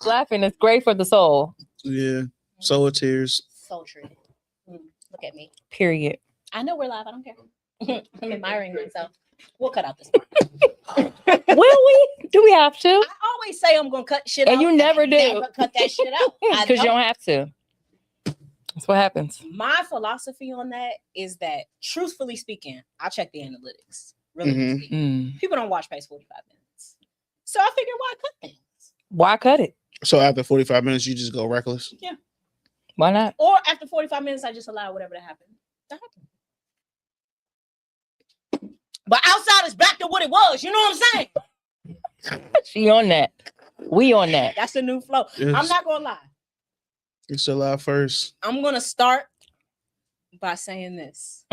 Laughing is great for the soul. Yeah. Soul tears. Sultry. Look at me. Period. I know we're live. I don't care. I'm admiring myself. We'll cut out this part. Will we? Do we have to? I always say I'm gonna cut shit out. And you never do. Never cut that shit out. Because you don't have to. That's what happens. My philosophy on that is that, truthfully speaking, I check the analytics. Really speaking. People don't watch past 45 minutes. So I figured, why cut things? Why cut it? So after 45 minutes, you just go reckless? Yeah. Why not? Or after 45 minutes, I just allow whatever to happen. But outside is back to what it was. You know what I'm saying? She on that. We on that. That's the new flow. Yes. I'm not gonna lie. It's a lot first. I'm gonna start by saying this.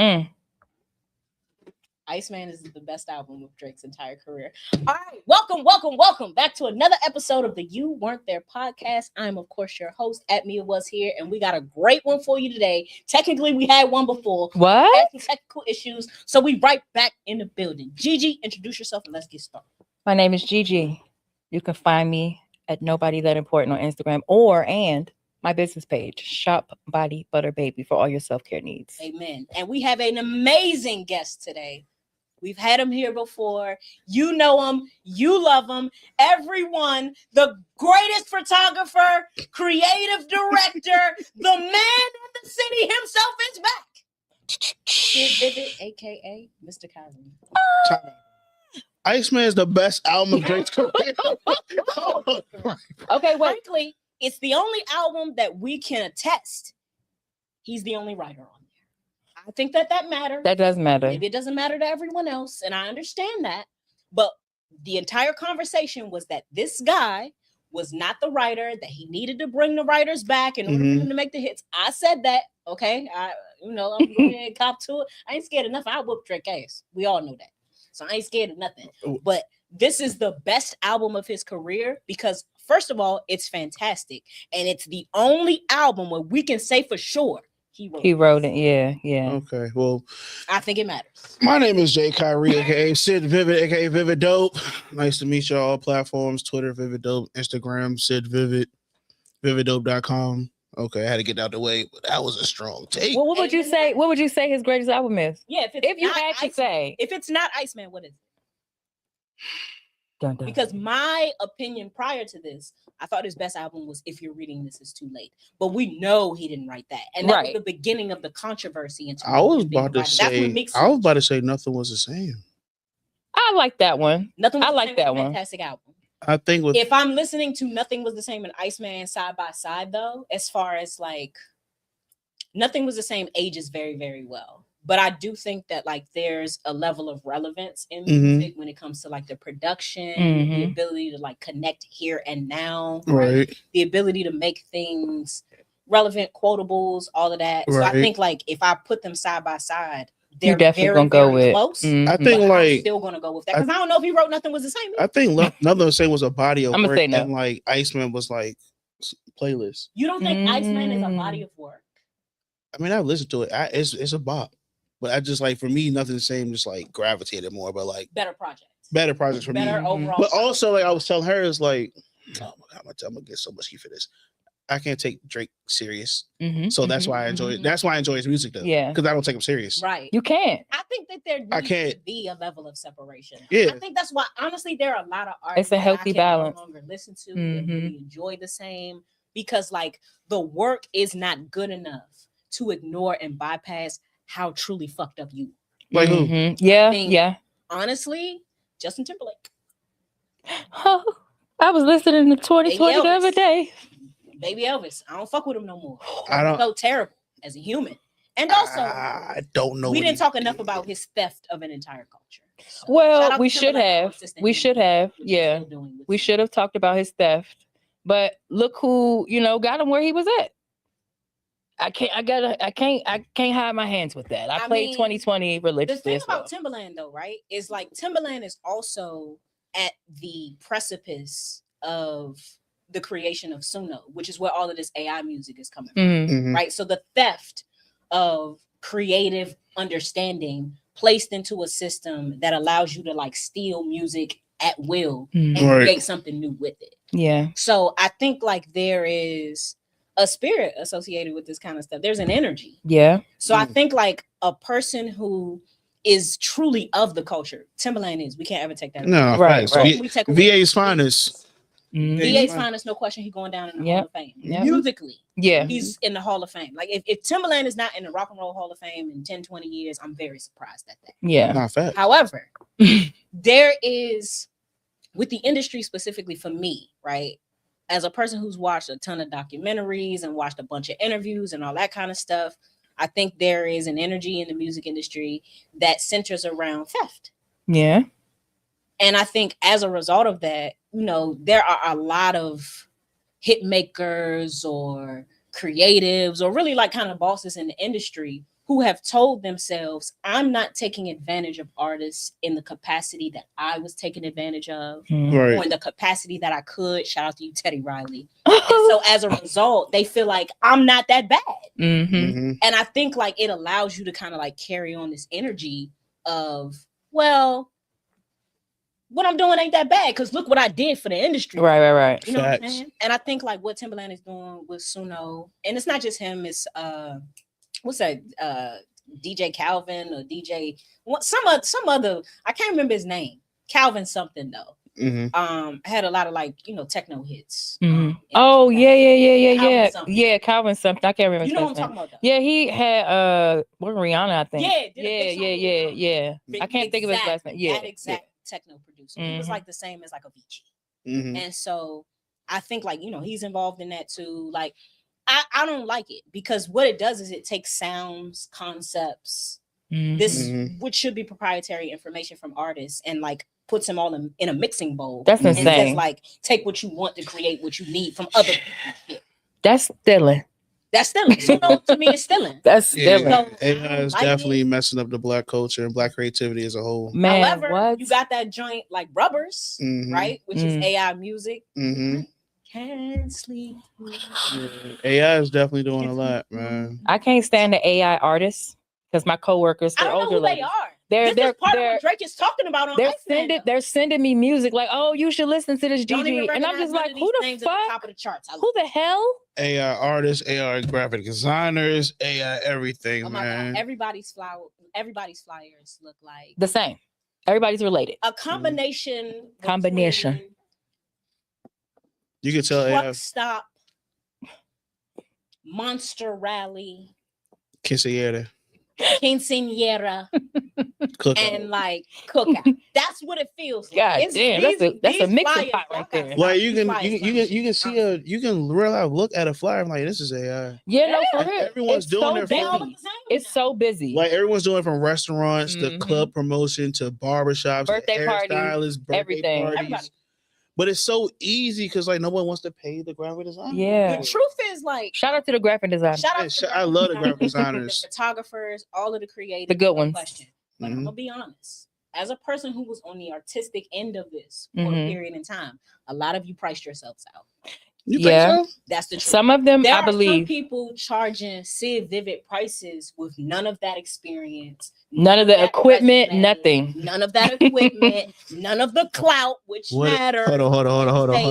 Iceman is the best album of Drake's entire career. All right, welcome back to another episode of the You Weren't There podcast. I'm, of course, your host, Mia Was Here, and we got a great one for you today. Technically, we had one before. What? We had some technical issues, so we right back in the building. Gigi, introduce yourself and let's get started. My name is Gigi. You can find me at Nobody That Important on Instagram and my business page, Shop Body Butter Baby, for all your self-care needs. Amen. And we have an amazing guest today. We've had him here before. You know him. You love him. Everyone, the greatest photographer, creative director, the man in the city himself is back. Sid Vivid, a.k.a. Mr. Kyrie. Iceman is the best album of Drake's career. Okay, wait. Frankly, it's the only album that we can attest he's the only writer on. I think that matters. That does matter. Maybe it doesn't matter to everyone else, and I understand that. But the entire conversation was that this guy was not the writer, that he needed to bring the writers back in order for him to make the hits. I said that, okay? I'm going to cop to it. I ain't scared of nothing. I whoop Drake ass. We all know that. So I ain't scared of nothing. But this is the best album of his career because, first of all, it's fantastic. And it's the only album where we can say for sure he wrote it. Yeah. Okay, well, I think it matters. My name is Jay Kyrie, aka Sid Vivid, aka Vivid Dope. Nice to meet you all platforms: Twitter, Vivid Dope; Instagram, Sid Vivid; VividDope.com. Okay, I had to get out the way, but that was a strong take. Well, what would you say? What would you say his greatest album is? Yeah, if you had to say, if it's not Iceman, what is it? Dun, dun. Because my opinion prior to this, I thought his best album was If You're Reading This Is Too Late. But we know he didn't write that. And that was the beginning of the controversy. I was about to say Nothing Was the Same. I like that one. I like that one. Fantastic album. I think if I'm listening to Nothing Was the Same and Iceman side by side, though, as far as like Nothing Was the Same ages very, very well. But I do think that like there's a level of relevance in music when it comes to like the production, the ability to like connect here and now, right? The ability to make things relevant, quotables, all of that. So I think like if I put them side by side, they're definitely gonna go with close. I think like I'm still gonna go with that because I don't know if he wrote Nothing Was the Same. I think Nothing Was the Same was a body of work, and like Iceman was like playlist. You don't think Iceman is a body of work? I mean, I listened to it. It's a bop. But I just like, for me, Nothing the Same, just like gravitated more, but like better projects for me. Better overall. But also, like I was telling her, is like, oh my God, I'm gonna get so much heat for this. I can't take Drake serious, so that's why I enjoy it. That's why I enjoy his music, though. Yeah, because I don't take him serious. Right, you can't. I think that there needs to be a level of separation. Yeah, I think that's why. Honestly, there are a lot of artists. It's a healthy balance. No longer listen to and really enjoy the same because like the work is not good enough to ignore and bypass how truly fucked up you. Like who? Yeah. Honestly, Justin Timberlake. Oh, I was listening to 2020 the other day. Baby Elvis. I don't fuck with him no more. I don't. So terrible as a human. And also, I don't know. We didn't talk enough about his theft of an entire culture. So, well, we should have. We should have. Yeah. We should have talked about his theft. But look who, got him where he was at. I can't hide my hands with that. I played 2020 religiously. The thing about Timbaland though, right, is like Timbaland is also at the precipice of the creation of Suno, which is where all of this AI music is coming from, right? So the theft of creative understanding placed into a system that allows you to like steal music at will and create something new with it. Yeah. So I think like there is a spirit associated with this kind of stuff. There's an energy. Yeah. So I think like a person who is truly of the culture, Timberland is. We can't ever take that away. No, Right, facts. right. We take away VA's finest. Mhm. VA's finest, no question. He going down in the Yep. Hall of Fame. Yep. Musically, Yeah. he's in the Hall of Fame. Like if Timberland is not in the Rock and Roll Hall of Fame in 10, 20 years, I'm very surprised at that. Yeah. Not facts. However, there is, with the industry specifically for me, right? As a person who's watched a ton of documentaries and watched a bunch of interviews and all that kind of stuff, I think there is an energy in the music industry that centers around theft. Yeah. And I think as a result of that, you know, there are a lot of hit makers or creatives or really like kind of bosses in the industry who have told themselves, I'm not taking advantage of artists in the capacity that I was taking advantage of, Mhm. or Right. in the capacity that I could. Shout out to you, Teddy Riley. And so as a result, they feel like I'm not that bad. Mhm. Mm-hmm. And I think like it allows you to kind of like carry on this energy of, well, what I'm doing ain't that bad because look what I did for the industry. Right. Right. Right. You know what I'm Facts. saying? And I think like what Timberland is doing with Suno, and it's not just him, it's what's that? DJ Calvin or DJ some other, I can't remember his name. Calvin something though. Mm-hmm. Had a lot of like, you know, techno hits. Mhm. Oh yeah. Yeah. Calvin something. Yeah. Calvin something. I can't remember. You his know what I'm last name. talking about though. Yeah, he had what Rihanna, I think. Yeah, did a big song with Rihanna. Yeah. I can't think of his last name. Yeah. That exact techno producer. He was Mhm. like the same as like Avicii. Mm-hmm. And so I think like, you know, he's involved in that too. Like I don't like it because what it does is it takes sounds, concepts, Mhm. this Mhm. which should be proprietary information from artists and like puts them all in a mixing bowl. That's Mhm. And says insane. like take what you want to create what you need from other people's shit. That's stealing. That's stealing. So to me it's stealing. That's Yeah, stealing. So, AI is like definitely it. messing up the black culture and black creativity as a whole. Man, However, what? you got that joint like Rubbers, Mhm. right? Which is Mm. AI music. Mm-hmm. Can't sleep. AI is definitely doing a lot, man. I can't stand the AI artists because my coworkers, I they're don't know older who they ladies. are. They're This is part of they're what Drake is talking about on they're Iceman, though. they're sending me music like, oh, you should listen to this Don't even GG, and I'm recognize just none like, of who these the names at the top fuck? of the charts. Who the hell? AI artists, AI graphic designers, AI everything, Oh my man. God, everybody's flyers look like The same. Everybody's related. a combination. Combination. between You can tell Truck AI stop, Monster Rally, quinceañera, Quinceañera, cookout. and like cookout. That's what it feels like. God It's damn, that's a these mixing flyers, pot y'all right gotta there. stop. Like you These can flyers you can see flying. you can real life look at a flyer and like this is AI. Yeah, no, for And real. everyone's It's doing so their They all phone. look the same It's now. so busy. Like everyone's doing it from restaurants to Mhm. club promotion to barbershops, Birthday to parties, hairstylists, birthday everything. parties. Everybody. But it's so easy because like no one wants to pay the graphic designer. Yeah. The truth is like Shout out to the graphic designer. shout Yeah, out to I love the graphic the designers. photographers, all of the creators, The good no ones. question. But I'm Mhm. gonna be honest. As a person who was on the artistic end of this for Mhm. a period in time, a lot of you priced yourselves out. You Yeah. think so? That's the truth. Some of them, There I are some believe, people charging Sid Vivid prices with none of that experience, none of the that equipment, resume, nothing. none of that equipment, none of the clout, which What? matters. Hold on. Say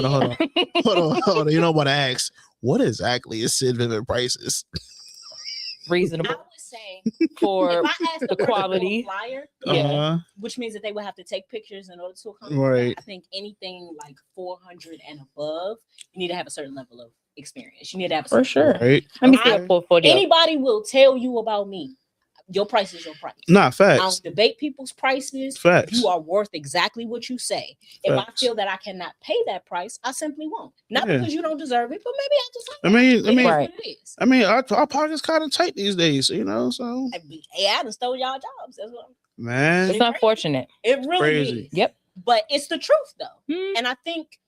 Hold on. You know what I asked? What exactly is Sid Vivid prices? I Reasonable would say for if I asked the the person for a quality. flyer, Yeah. Uh-huh. which means that they would have to take pictures in order to accomplish Right. that. I think anything like 400 and above, you need to have a certain level of experience. You need to have a For certain sure. Right. Let me see I- a portfolio. Anybody will tell you about me. Your price is your price. Nah, I facts. don't debate people's prices. Facts. You are worth exactly what you say. If I Facts. feel that I cannot pay that price, I simply won't. Not Yeah. because you don't deserve it, but maybe I just I mean, it is Right. what it is. I mean, our pockets kind of tight these days, you know. So, Hey, I done stole y'all jobs. That's what man, It's unfortunate. it really Crazy. is. Yep. But it's the truth though. Mm. And I think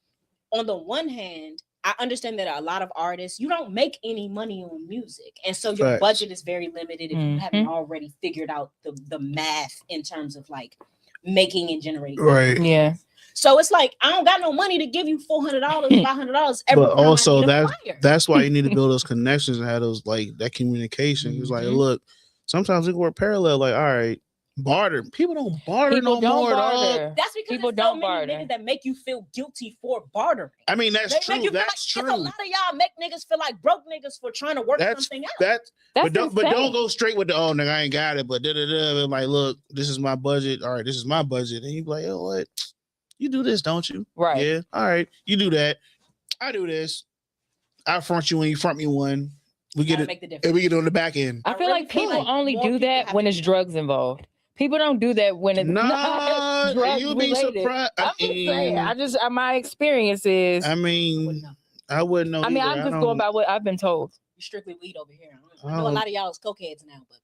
on the one hand, I understand that a lot of artists, you don't make any money on music. And so your Facts. budget is very limited if you haven't Mhm. already figured out the math in terms of like making and generating. right? Yeah. So it's like I don't got no money to give you $400, $500 every But time also I need a flyer. that's why you need to build those connections and have those like that communication. It's like, Mhm. look, sometimes we can work parallel. Like, all right, Barter. People don't barter People no don't more, dog. barter. That's because People there's so don't many barter. niggas that make you feel guilty for bartering. I mean, They that's make true. you feel That's like, it's a true. lot of y'all make niggas feel like broke niggas for trying to work That's something out. that's That's but don't insane. go straight with the nigga, I ain't got it, but like, look, this is my budget. All right, this is my budget. And you be like, oh, what? You do this, don't you? Right. Yeah. All right. You do that. I do this. I front you when you front me one. We get Gotta it. make the And difference. we get it on the back end. I I feel really like feel people like only more do people that have when to it's do drugs involved. People don't do that when it's Nah, drugs you'll be related. surprised. I'm just saying. My experience is. I Wouldn't mean, know. I wouldn't know. I mean, either. I'm I just don't- going by what I've been told. You strictly weed over here. I I know a don't- lot of y'all is cokeheads now, but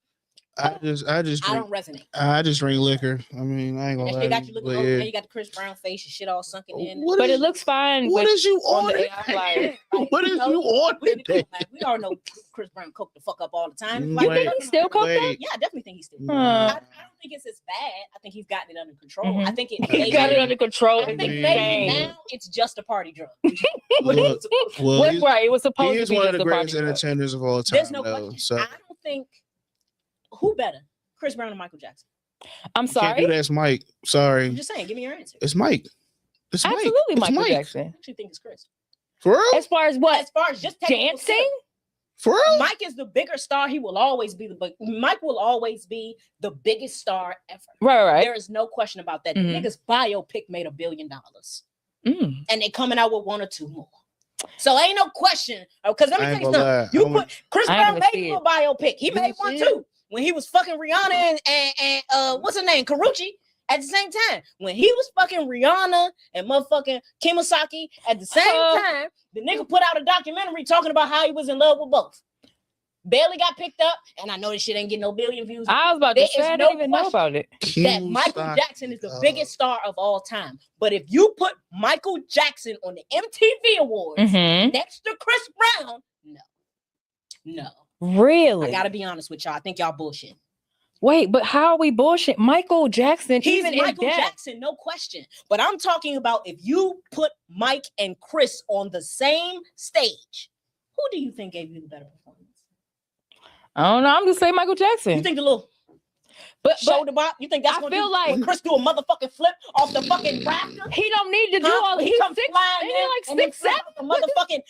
I just I drink. don't resonate. I just drink liquor. I mean, I ain't And gonna that lie. shit got to you you, looking but old. yeah. Now you got the Chris Brown face, your shit all sunken in. What But is- it looks fine. What with, is you on on the it? AI flyer. Like, What is you know, you on we, today? like, we all know Chris Brown coked the fuck up all the time. You Like, think he's still coked up? Wait. Yeah, I definitely think he's still. Nah. I don't think it's as bad. I think he's gotten it under control. Mhm. I think it. He got it under control. I It's think Mhm. maybe insane. now it's just a party drug. Look, well, What's right? It was supposed he to is be one of just the a party greatest drug. entertainers of all time. There's no though, question. so I don't think who better, Chris Brown or Michael Jackson. I'm you can't do sorry. that. It's Mike. I'm Sorry, just saying. Give me your answer. it's Mike. It's Mike. Absolutely, It's Michael Mike. Jackson. I actually think it's Chris. For real? As far as what? As far as just technical Dancing? For real? Mike is the bigger star. He will always be Mike will always be the biggest star ever. Right. There is no question about that. Mhm. The nigga's biopic made $1 billion, Mm. and they coming out with 1 or 2 more. So ain't no question. Because let me I tell ain't you gonna something. lie. You I want- put Chris I ain't Brown gonna made see a it. biopic. He You made see one it? too when he was fucking Rihanna and what's her name, Karuchi. At the same time, when he was fucking Rihanna and motherfucking Kimasaki, at the same time, the nigga put out a documentary talking about how he was in love with both. Barely got picked up, and I know this shit ain't getting no billion views. I was about to There say is I no didn't even know question about it. that Michael Jackson is the biggest star of all time. But if you put Michael Jackson on the MTV Awards Mm-hmm. next to Chris Brown, no. Really? I gotta be honest with y'all. I think y'all bullshit. Wait, but how are we bullshit? Michael Jackson, He's even Michael in death. Jackson, no question. But I'm talking about if you put Mike and Chris on the same stage, who do you think gave you the better performance? I don't know. I'm just saying Michael Jackson. You think the little but shoulder bop? You think that's I gonna feel do like- when Chris do a motherfucking flip off the fucking rafter? he don't need to do Huh? all. He He's comes six, flying ain't he in like and then 6'7"? flip the motherfucking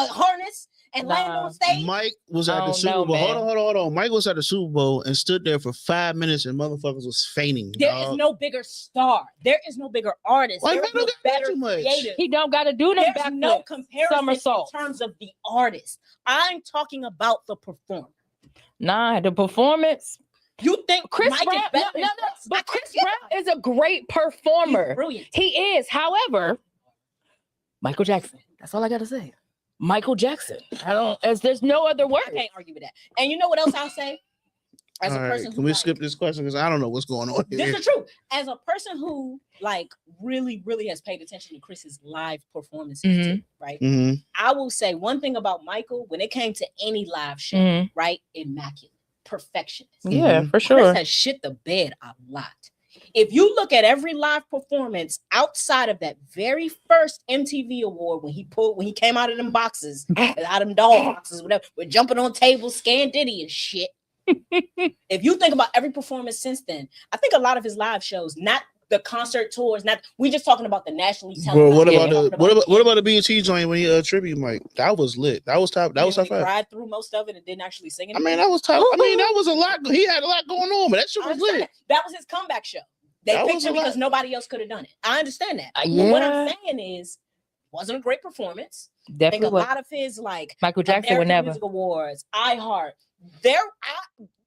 harness and land Nah. on stage. Mike was I at the don't Super know, Bowl. man. Hold on. Mike was at the Super Bowl and stood there for 5 minutes and motherfuckers was fainting. There dog. is no bigger star. There is no bigger artist. Why There is Mike no don't got better too much? creative. He don't got to do them There's no backflips. comparison somersaults. in terms of the artist. I'm talking about the performer. Nah, the performance. You think Chris Mike Brown, is better than no, Chris? I but can't Chris get Brown is a great He's performer. brilliant. He is. However, Michael Jackson. That's all I gotta say. Michael Jackson. There's no other I word. can't argue with that. And you know what else I'll say? As All a right, person can who we like, skip this question because I don't know what's going on this here. is the truth. As a person who like really has paid attention to Chris's live performances, Mhm. too, right? Mm-hmm. I will say one thing about Michael when it came to any live show, Mhm. right? Immaculate, perfectionist. Yeah, for Chris sure. has shit the bed a lot. If you look at every live performance outside of that very first MTV award when he came out of them boxes, out of them doll boxes, whatever, we're jumping on tables, scan Diddy and shit. If you think about every performance since then, I think a lot of his live shows, not the concert tours, we just talking about the nationally Well, what televised. about Yeah. what about the BET joint when he tribute Mike? That was lit. That was top. That was top He 5. cried through most of it and didn't actually sing it. I mean, that was top. I mean, that was a lot. He had a lot going on, but that shit I was understand lit. that was his comeback show. They That picked was a him because lot. nobody else could have done it. I understand that. But Yeah. what I'm saying is, wasn't a great performance. I think Definitely a was. lot of his like Michael Jackson would American never. Music Awards, iHeart.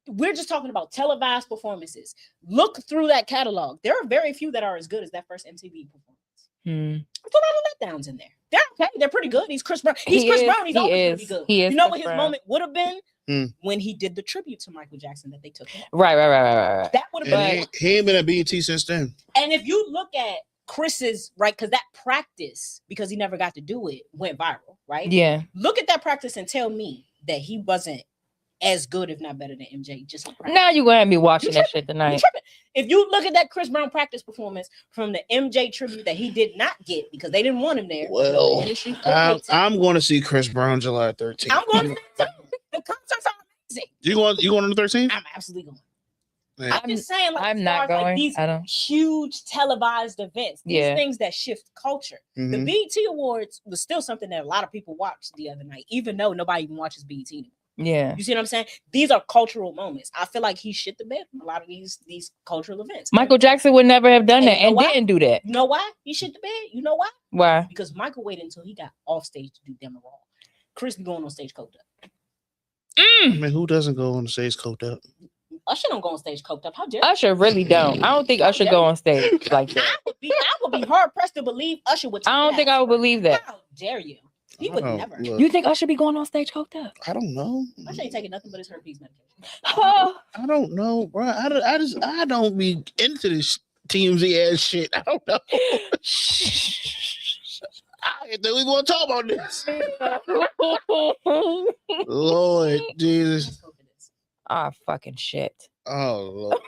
We're just talking about televised performances. Look through that catalog. There are very few that are as good as that first MTV performance. Hmm. There's a lot of letdowns in there. They're okay. They're pretty good. He's Chris Brown. He's He Chris is. Brown. He's He always going to is. be good. He is You know Chris what his Brown. moment would have been? Hmm. When he did the tribute to Michael Jackson that they took him. Right. That would have been. And he ain't been at BET since then. And if you look at Chris's, right, because that practice, because he never got to do it, went viral, right? Yeah. Look at that practice and tell me that he wasn't as good, if not better than MJ. Just on practice. Now you're gonna be watching You that tripping. shit tonight. You tripping. If you look at that Chris Brown practice performance from the MJ tribute that he did not get because they didn't want him there. Well, the industry couldn't wait to- I'm going to see Chris Brown July 13th. I'm going to see it too. The concerts are amazing. You going on the 13th? I'm absolutely going. Man, I'm just saying, like, I'm as not far as, like, going. these I don't. huge televised events, these Yeah. things that shift culture. The mhm. BET Awards was still something that a lot of people watched the other night, even though nobody even watches BET anymore. Yeah. You see what I'm saying? These are cultural moments. I feel like he shit the bed from a lot of these cultural events. Michael Jackson would never have done And that you know and why? didn't do that. You know why he shit the bed? You know why? Why? Because Michael waited until he got off stage to do Demerol. Chris be going on stage coked up. I mean, who doesn't go on the stage coked up? Usher don't go on stage coked up. How dare you? Usher really don't. I don't think Usher go on stage like that. I would be hard pressed to believe Usher would. I don't think I would believe that. How dare you? He would Oh, never. look, You think Usher be going on stage coked up? I don't know. Usher ain't taking nothing but his herpes medication. Oh, I don't know, bro. I don't be into this TMZ ass shit. I don't know. I didn't think we want to talk about this. Lord Jesus. ah, fucking shit. Oh Lord.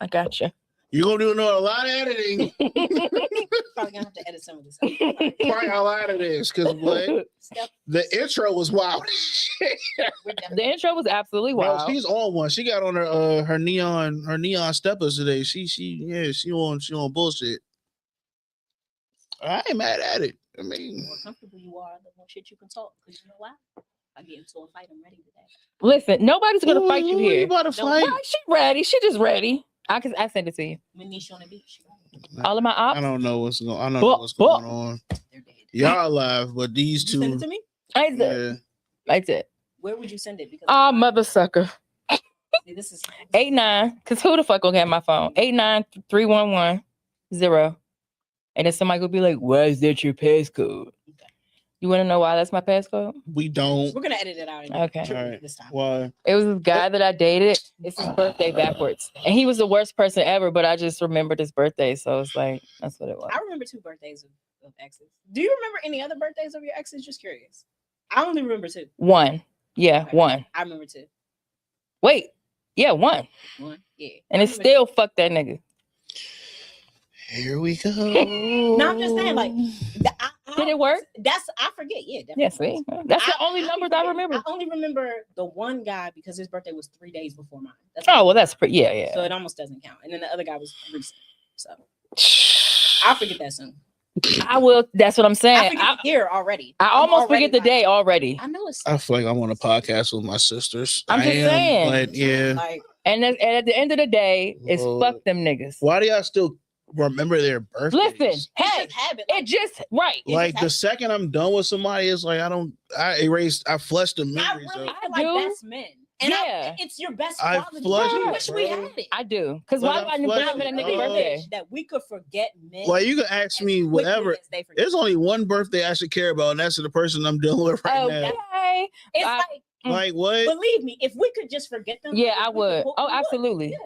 I got you. You're gonna do a lot of editing. Probably gonna have to edit some of this. Probably a lot of this because what Steph, the intro was wild. we're definitely- The intro was absolutely Bro, wild. she's on one. She got on her neon steppers today. She on bullshit. I ain't mad at it. I The mean, more comfortable you are, the more shit you can talk. Because you know why? I get into a fight, I'm ready today. Listen, nobody's gonna fight you Ooh, here. about to No, fight? Why, she ready. She just ready. I send it to you. Manish on the beach. All of my I ops. don't know what's going. I don't know what's going on. They're dead. Y'all alive, but these Did you send it two. to me? I did. Yeah. I did. Where would you send it? Because Ah, mother sucker. this is 89. Cause who the fuck gonna get my phone? 89311 0. And then somebody could be like, why is that your passcode? You want to know why that's my passcode? We don't. we're gonna edit it out. Anyway. Okay. Alright. This time. Why? It was this guy that I dated. It's his birthday backwards. And he was the worst person ever, but I just remembered his birthday. So it's like, that's what it was. I remember 2 birthdays of exes. Do you remember any other birthdays of your exes? Just curious. I only remember 2. One. Yeah, Okay. one. I remember 2. Wait. Yeah, one. 1. Yeah. And I it's remember still fuck that nigga. Here we go. No, I'm just saying, like, Did it work? I forget. Yeah, definitely. Yeah, see? That's the only numbers I forget. remember. I only remember the one guy because his birthday was 3 days before mine. That's Oh, well, that's pretty. Yeah, so yeah. it almost doesn't count. And then the other guy was recent. So I'll forget that soon. I will. That's what I'm I saying. forget the year already. I I'm almost already forget the like- day already. I know it's I feel like I'm on a podcast with my sisters. I'm just saying. But yeah. like And at the end of the day, it's Lord. fuck them niggas. Why do y'all still remember their birthdays? Listen, it's hey, just habit. it just right. It Like just the second I'm done with somebody, it's like I flushed the not memories really. of. I feel I like do. that's men. And Yeah. it's your best I quality. flushed I it, wish we bro. had it. I do. Because But why I do I flushed remember that it, nigga's bro. birthday? That we could forget men. Like you can ask me as quickly whatever. as they forget. There's only one birthday I should care about, and that's the person I'm dealing with right now. Okay. It's I- like, Like what? believe me, if we could just forget them, Yeah, if I we could would. pull- Oh, we would. absolutely. Yeah.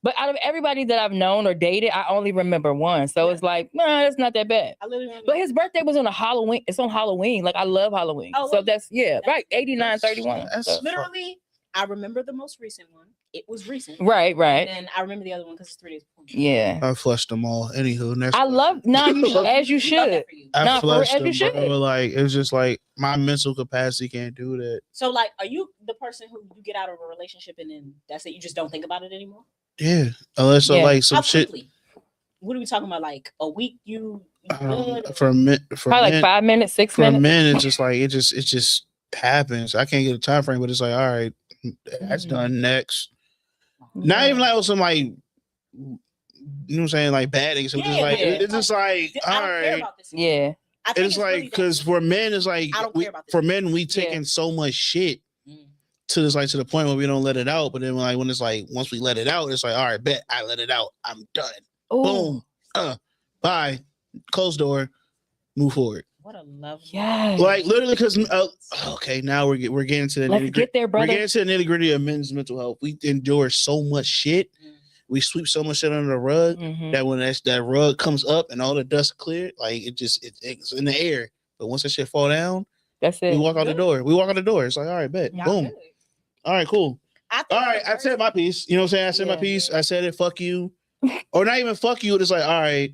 But out of everybody that I've known or dated, I only remember one. So Yeah. it's like, nah, that's not that bad. I literally remember. But his birthday was on a Halloween. It's on Halloween. Like I love Halloween. Oh, So well, that's that's- right. 89, 31. that's- So- literally, I remember the most recent one. It was recent. Right, right. And then I remember the other one because it's 3 days before. Yeah. I flushed them all. Anywho, next. I love as you Love that should. for you. I Nah, for real, flushed as you them, bro. Like it's just like my mental capacity can't do that. So, like, are you the person who you get out of a relationship and then that's it? You just don't think about it anymore? Yeah, unless Yeah. like some How shit quickly? What are we talking about? Like a week? You good? for men. Probably like 5 minutes, 6 For minutes. men, it's just like it just happens. I can't get a time frame, but it's like all right, that's Mhm. done. Next, not even like some like you know what I'm saying, like bad things. It's just Yeah, like yeah. it's just like I all don't care right. about this. anymore. Yeah. I think It's like really that because for men, it's like I don't care about this. for men we taking so much shit Mm. to this like to the point where we don't let it out. But then like when it's like once we let it out, it's like all right, bet I let it out. I'm done. Ooh. Boom. Bye. Close door. Move forward. What a love. Yes. Like literally, because okay, now we're getting to the Let's nitty get there, We're brother. getting to the nitty gritty of men's mental health. We endure so much shit. Mm. We sweep so much shit under the rug Mhm. that when that rug comes up and all the dust cleared, like it's in the air. But once that shit fall down, That's it. we walk out the Good. door. We walk out the door. It's like, all right, bet. Yeah, Boom. Good. All right, cool. I think All right, the I said first- my piece. You know what I'm saying? I said my Yeah. piece. I said it. Fuck you, or not even fuck you. It's like, all right,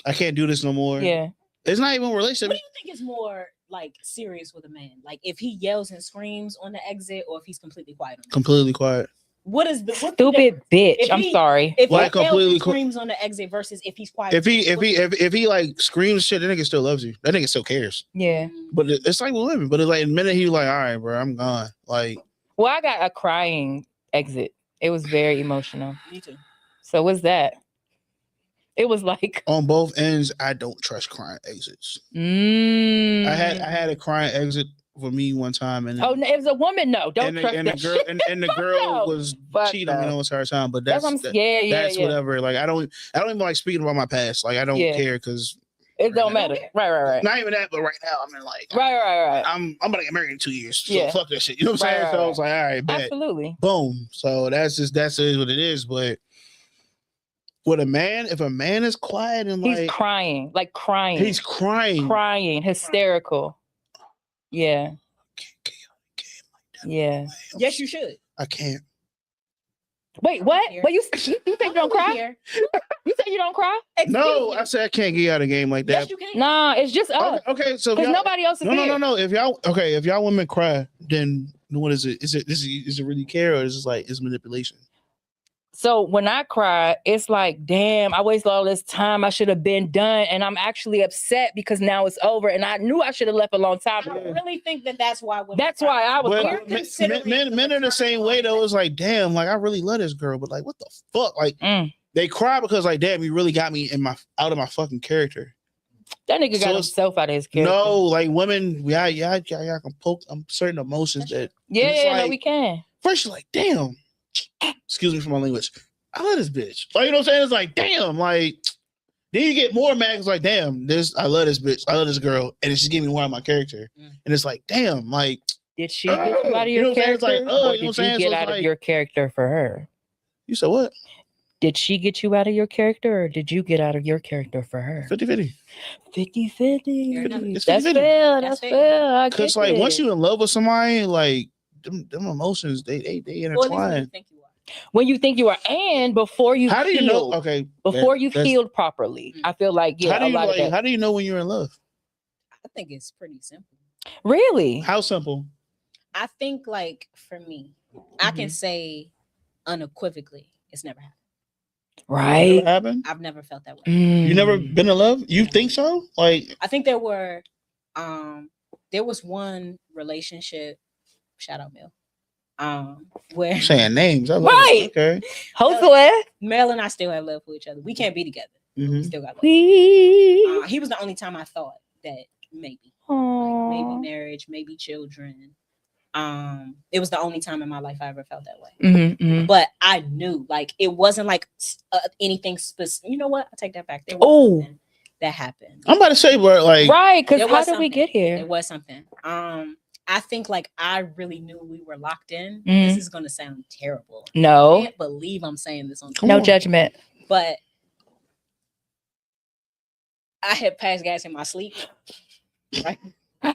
I can't do this no more. Yeah. It's not even a What relationship. do you think is more like serious with a man? Like if he yells and screams on the exit, or if he's completely quiet on the Completely quiet. what's the Stupid bitch. If I'm he- sorry. If Like he yells completely and co- screams on the exit versus if he's quiet. If he like screams shit, that nigga still loves you. That nigga still cares. Yeah. But it's like with women. But it's like the minute he like, all right, bro, I'm gone. Like, Well, I got a crying exit. It was very emotional. Me too. So what's that? It was like, on both ends, I don't trust crying exits. mm. I had a crying exit for me one time, and Oh, no, it was a woman. No, don't and trust the that girl shit. and the Fuck girl no. was Fuck cheating on me no. the entire time. But That's that's what I'm, yeah. whatever. Like I don't even like speaking about my past. Like I don't Yeah. care because It don't matter. Right. not even that. But right now, I'm in like Right. I'm gonna get married in 2 years. So Yeah. fuck that shit. You know what I'm Right, saying? right, So I was like, all right, bet. Absolutely. Boom. So that's is what it is. But with a man, if a man is quiet and He's like crying, he's crying, crying, hysterical. Yeah. Yeah. Yes, you should. I can't. Wait, what? Here. Wait, you think you don't cry? Here. You say you don't cry? Excuse No, me. I said I can't get out of the game like Yes, that. you can. Nah, it's just us. Okay, so if Because y'all, nobody else is no, here. no. If y'all women cry, then what is it? Is it really care or is it like it's manipulation? So when I cry, it's like, damn, I wasted all this time. I should have been done. And I'm actually upset because now it's over. And I knew I should have left a long time I ago. really think that's why. women That's cry. why I was But crying. You're considering men are the same way though. It's like, damn, like I really love this girl, but like, what the fuck? Like Mm. they cry because like, damn, you really got me out of my fucking character. That nigga So got it's- himself out of his character. No, like women, yeah, can poke certain emotions that Yeah, it's no, like- we can. first you're like, damn, excuse me for my language. I love this bitch. Like, you know what I'm saying? It's like, damn, like, then you get more mad. It's like, damn, I love this bitch. I love this girl. And she's giving me one of my character. Mm. And it's like, damn, like, Did she get you out of you your know what I'm saying? character? It's like, or you know what did I'm you saying? get So it's out of like- your character for her? you said what? Did she get you out of your character or did you get out of your character for her? 50-50. 50-50. Fair enough. It's That's 50-50. fair. That's That's fair. fair. I Because, get like, once it. you in love with somebody, like, them emotions, they Or at least what you intertwine. think you are. When you think you are, and before you How do you healed, know? Okay. before you've that's- healed properly, I feel like, yeah, how do a you lot of like? that. How do you know when you're in love? I think it's pretty simple. Really? How simple? I think, like, for me, I Mm-hmm. can say unequivocally, it's never happened. Right? Never happened? I've never felt that way. You never Mm. been in love? You think so? Like, I think there was one relationship, shout out Mel, where saying names. I love Right. it. Okay. Hopefully. Mel and I still have love for each other. We can't be together. We Mhm. still got love. We. He was the only time I thought that maybe, like, maybe Aw. marriage, maybe children. It was the only time in my life I ever felt that way. Mhm, mhm. But I knew, like, it wasn't like anything specific. You know what? I take that back. There was Oh. something that happened. I'm about to say, but like, Right, because There how was did we something. get here? There was something. I think, like, I really knew we were locked in. Mhm. This is gonna sound terrible. I No, can't believe I'm saying this on, Come no on. judgment. but I had passed gas in my sleep. Right? all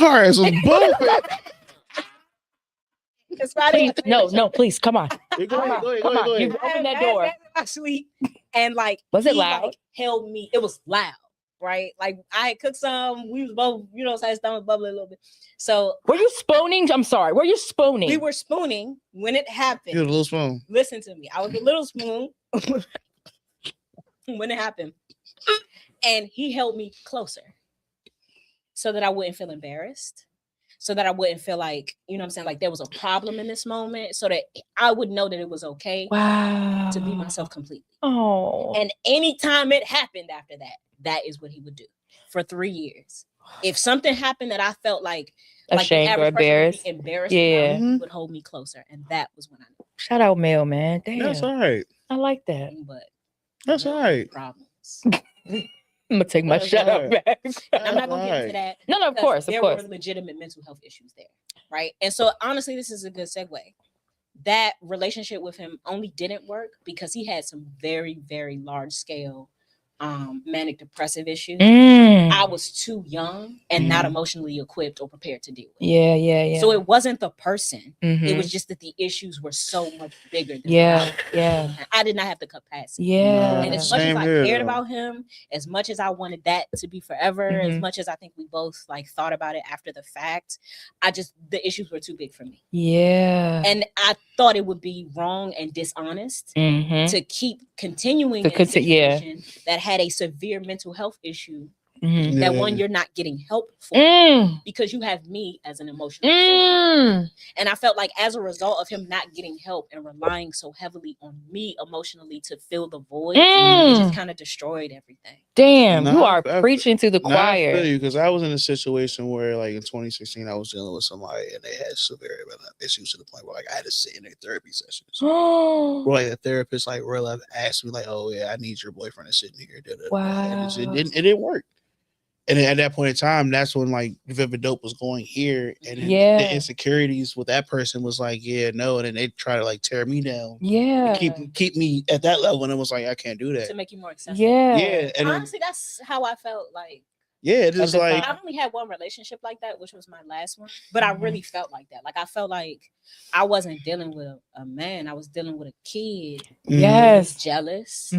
right, so bullshit. It's Friday. Please, no, please, come on. Go ahead, go ahead, Come go on, ahead. you- I Open had that passed door. gas in my sleep, and like, Was it he, loud? like, held me. It was loud, right? Like, I had cooked some. We was both, you know, so stomach bubbling a little bit. So Were you spooning? I'm sorry. Were you spooning? we were spooning when it happened. You're a little spoon. Listen to me. I was a little spoon when it happened. And he held me closer so that I wouldn't feel embarrassed, so that I wouldn't feel like, you know what I'm saying, like there was a problem in this moment, so that I would know that it was okay Wow. to be myself completely. Oh. And anytime it happened after that, that is what he would do for 3 years. If something happened that I felt like the Ashamed or average person would be embarrassed. embarrassed Yeah. about, he Mhm. would hold me closer. And that was when I knew. Shout out Mel, man. Damn. That's all right. I like that. But That's all right. problems. I'm gonna take my That's shut up alright. back. I'm not gonna get Alright. into that. No, of because course, of there course. were legitimate mental health issues there, right? And so honestly, this is a good segue. That relationship with him only didn't work because he had some very, very large scale manic depressive issues. Mm. I was too young and not emotionally equipped or prepared to deal with. Yeah. So it wasn't the person. Mhm. It was just that the issues were so much bigger than Yeah. I did not have the capacity. Yeah. And as much as Same I here, cared though. about him, as much as I wanted that to be forever, as Mhm. much as I think we both like thought about it after the fact, the issues were too big for me. Yeah. And I thought it would be wrong and dishonest Mhm. to keep continuing To in a yeah. situation that had a severe mental health issue Mhm. that Yeah. one you're not getting help for Mm. because you have me as an emotional support. Mm. And I felt like as a result of him not getting help and relying so heavily on me emotionally to fill the void, it just Mm. kind of destroyed everything. Damn, you Nah, are preaching to the Nah, I feel choir. you, because I was in a situation where, like, in 2016, I was dealing with somebody and they had severe mental issues to the point where, like, I had to sit in their therapy sessions. Where, like, the therapist, like, real asked me, like, "Oh yeah, I need your boyfriend to sit in here." And it didn't work. And then at that point in time, that's when like Vivid Dope was going here, and then the insecurities with that person was like, yeah, no, and then they try to like tear me down, Yeah, keep me at that level, and it was like I can't do that to make you more accessible. Yeah, and honestly, that's how I felt. Like, yeah, it is like I've only had one relationship like that, which was my last one, but I really felt like that. Like I felt like I wasn't dealing with a man; I was dealing with a kid. Yes, who was jealous,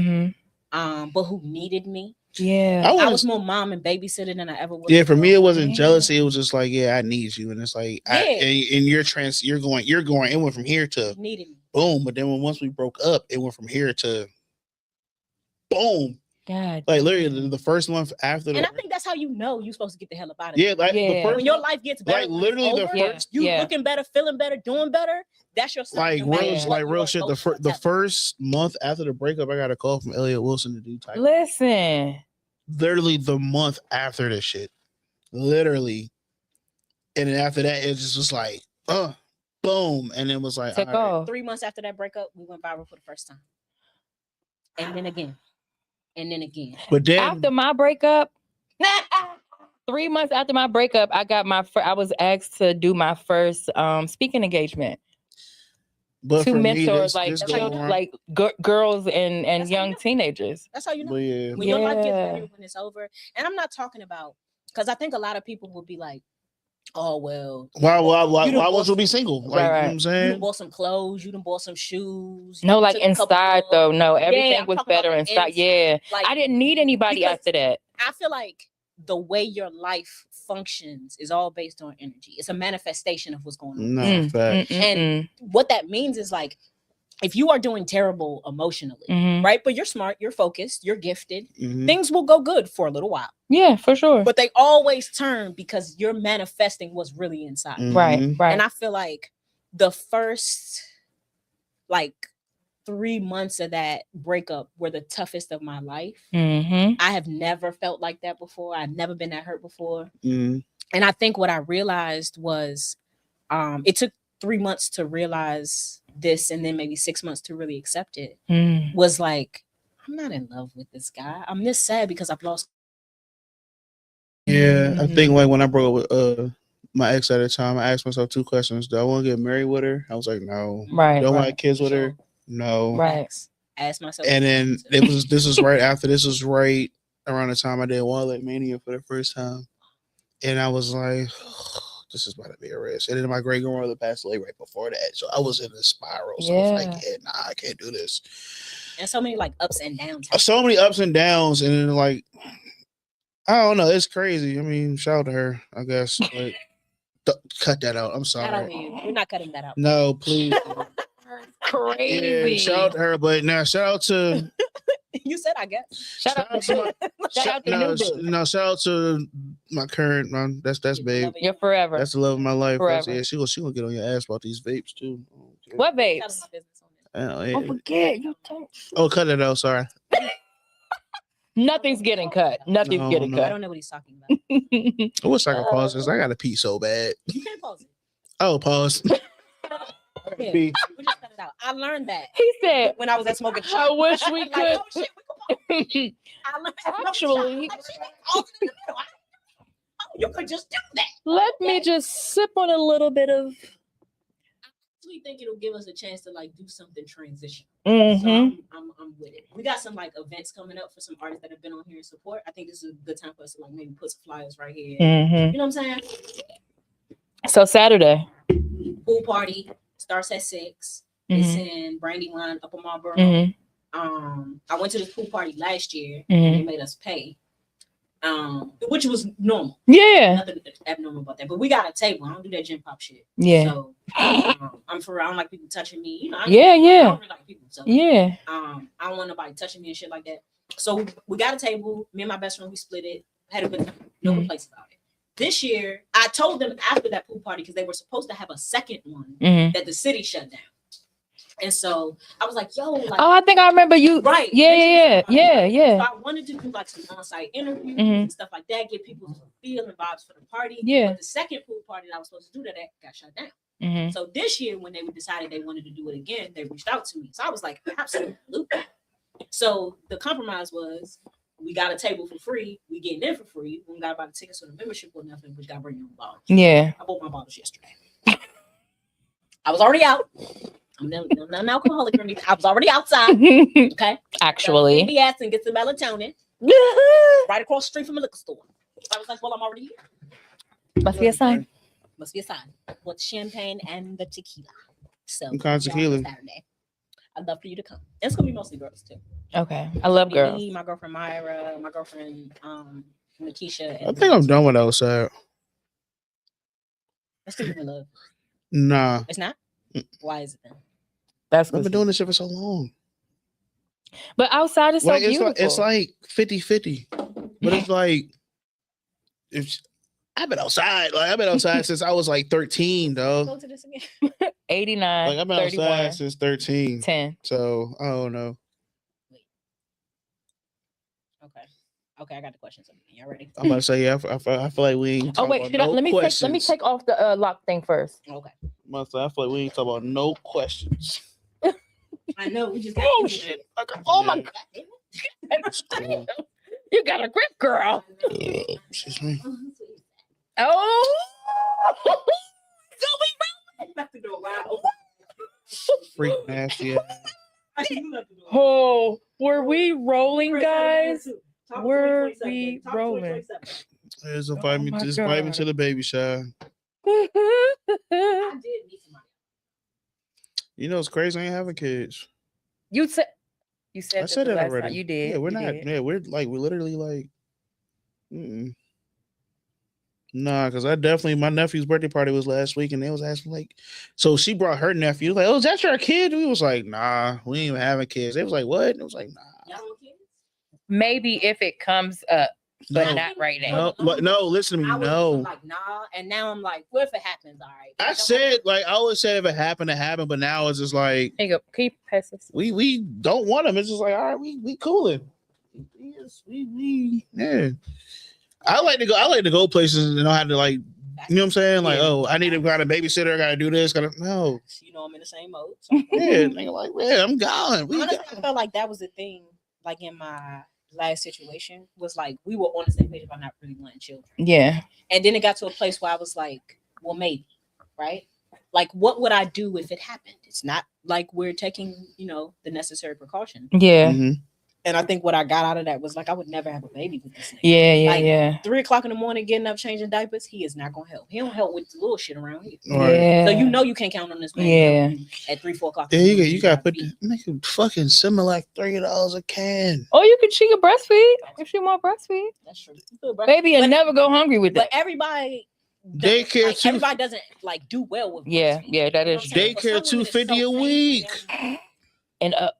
but who needed me. Yeah, I was more mom and babysitter than I ever was. Yeah, for me, it wasn't jealousy. It was just like, yeah, I need you, and it's like, and you're going. It went from here to needed me. Boom, but then once we broke up, it went from here to boom. God, like literally the first month after. And I think that's how you know you're supposed to get the hell up out of it. there. The first when your life gets better, like literally over, the first, you looking better, feeling better, doing better. That's your sign. Real shit. The first month after the breakup, I got a call from Elliot Wilson to do type. Listen, literally the month after this shit, literally, and then after that, it just was like, boom, and it was like, right. 3 months after that breakup, we went viral for the first time, and then again. And then again. But then after my breakup, 3 months after my breakup, I got I was asked to do my first speaking engagement. But to me, mentors girls and young teenagers. That's how you know. Yeah. When your life gets better when it's over. And I'm not talking about, because I think a lot of people will be like, oh well, why won't you be single? Like, right. You know what I'm saying? You done bought some clothes, you done bought some shoes. No, like inside though. No, everything was better inside. Yeah. Like, I didn't need anybody after that. I feel like the way your life functions is all based on energy. It's a manifestation of what's going on. No, and what that means is like, if you are doing terrible emotionally, right? But you're smart, you're focused, you're gifted, things will go good for a little while. Yeah, for sure. But they always turn because you're manifesting what's really inside. Right. And I feel like the first 3 months of that breakup were the toughest of my life. I have never felt like that before. I've never been that hurt before. And I think what I realized was it took 3 months to realize this, and then maybe 6 months to really accept it. Was like, I'm not in love with this guy. I'm this sad because I've lost. Yeah, I think like when I broke up with my ex at the time, I asked myself 2 questions: do I want to get married with her? I was like, no. Right. Do I want kids with her? No. Right. Ask myself. And then this was right after. This was right around the time I did Wallet Mania for the first time, and I was like, this is about to be a risk. And then my great grandmother passed away right before that, so I was in a spiral. So I was like, yeah, nah, I can't do this. And so many ups and downs. So many ups and downs, and then I don't know, it's crazy. I mean, shout out to her, I guess. But cut that out. I'm sorry. You're not cutting that out. No, please. Crazy. Yeah, shout out to her, but now shout out to. You said, I guess. Shout out to my current. That's babe. You're forever. That's the love of my life. Forever. She gonna get on your ass about these vapes too. What vapes? Oh, forget you don't. Oh, cut it out. Sorry. Nothing's getting cut. Nothing's getting cut. I don't know what he's talking about. I wish I could pause this. I gotta pee so bad. You can't pause it. Oh, pause. Yeah, we just cut it out. I learned that. He said when I was at smoking. I wish we could. Oh, shit, we could actually, you could just do that. Let me just sip on a little bit of. actually think it'll give us a chance to like do something transition. Mm-hmm. So I'm with it. We got some like events coming up for some artists that have been on here in support. I think this is a good time for us to like maybe put some flyers right here. Mm-hmm. You know what I'm saying? So Saturday. Pool party starts at 6. Mhm. It's in Brandywine, Upper Marlboro. Mhm. I went to this pool party last year Mhm. and they made us pay. Which was normal. Yeah. Nothing abnormal about that. But we got a table. I don't do that gym pop shit. Yeah. So I'm for real. I don't like people touching me. You know, I Yeah, yeah. don't really like people. So Yeah. I don't want nobody touching me and shit like that. So we got a table. Me and my best friend, we split it. Had a good time. No complaints about it. This year, I told them after that pool party because they were supposed to have a second one Mhm. that the city shut down. And so I was like, yo, like, Oh, I think I remember you. right. Yeah. So Yeah. I wanted to do like some on-site interviews Mhm. and stuff like that, get people some feel and vibes for the party. Yeah. But the second pool party that I was supposed to do that got shut down. Mm-hmm. So this year, when they decided they wanted to do it again, they reached out to me. So I was like, absolutely. So the compromise was, we got a table for free. We getting in for free. We got about the tickets for the membership or nothing, but you got to bring your own bottles. Yeah. I bought my bottles yesterday. I was already out. I'm not an alcoholic or anything. I was already outside. Okay. Actually. The ass and get some melatonin right across the street from a liquor store. I was like, well, I'm already here. Must be a sign. Must be a sign. With champagne and the tequila. So What kind of y'all, tequila? Saturday. I'd love for you to come. It's gonna be mostly girls too. Okay. I love girls. Me, my girlfriend Myra, my girlfriend Nikisha. I think I'm done with outside. That's too in love. Nah. It's not? Why is it then? That's I've been doing this shit for so long. But outside is so Like beautiful. it's like 50-50. But it's like I've been outside. Like I've been outside since I was like 13, Go dog. to this again. 89. Like I've been 31, outside since 13. 10. So I don't know. Okay, I got the questions. Y'all ready? I'm about to say, yeah, I feel like we ain't Oh talking wait, about should I, no let me questions. take off the lock thing first. Okay. I'm about to say, I feel like we ain't talking about no questions. I know we just got Oh shit. Oh my god. Cool. You got a grip, girl. Excuse me. Oh. Freak nasty ass. Oh, were we rolling, guys? Were we rolling? Just invite me, my just invite me God. to the baby shower. I did meet somebody. You know, it's crazy. I ain't having kids. You said I that said the that last already. time. You did. Yeah, we're You not. did. Yeah, we're literally like, nah, because my nephew's birthday party was last week, and they was asking like, so she brought her nephew. Like, oh, is that your kid? We was like, nah, we ain't even having kids. They was like, what? And it was like, nah. Y'all want kids? Maybe if it comes up, but No. not right now. No, listen to me. I was No, like, nah, and now I'm like, what if it happens? All right. I said like I always said if it happened, it happened. But now it's just like Here you go. Keep passing. we don't want them. It's just like all right, we cooling. Yes, we yeah. I like to go places and know how to like. You know what I'm saying? Like, Yeah. oh, I need to got a babysitter. I gotta do this. No. You know, I'm in the same mode. So. Yeah, nigga, like, yeah, I'm gone. We Honestly, gone. I felt like that was the thing. Like in my last situation, was like we were on the same page about not really wanting children. Yeah. And then it got to a place where I was like, well, maybe, right? Like, what would I do if it happened? It's not like we're taking, the necessary precaution. Yeah. Mhm. And I think what I got out of that was like, I would never have a baby with this nigga. Yeah. Like, Yeah. 3:00 in the morning, getting up, changing diapers, he is not gonna help. He don't help with the little shit around here. Right. Yeah. So you can't count on this man. Yeah. At 3-4 o'clock. Yeah, you gotta put feet. the fucking Similac $30 a can. Oh, she can breastfeed if she want breastfeed. That's true. You feel, bro. Baby, and But- never go hungry with But that. everybody, Daycare like, too. everybody doesn't like do well with. Yeah, breastfeeding. yeah, that You know is what I'm saying? Daycare For some women, it's $250 a so week. painful. And up,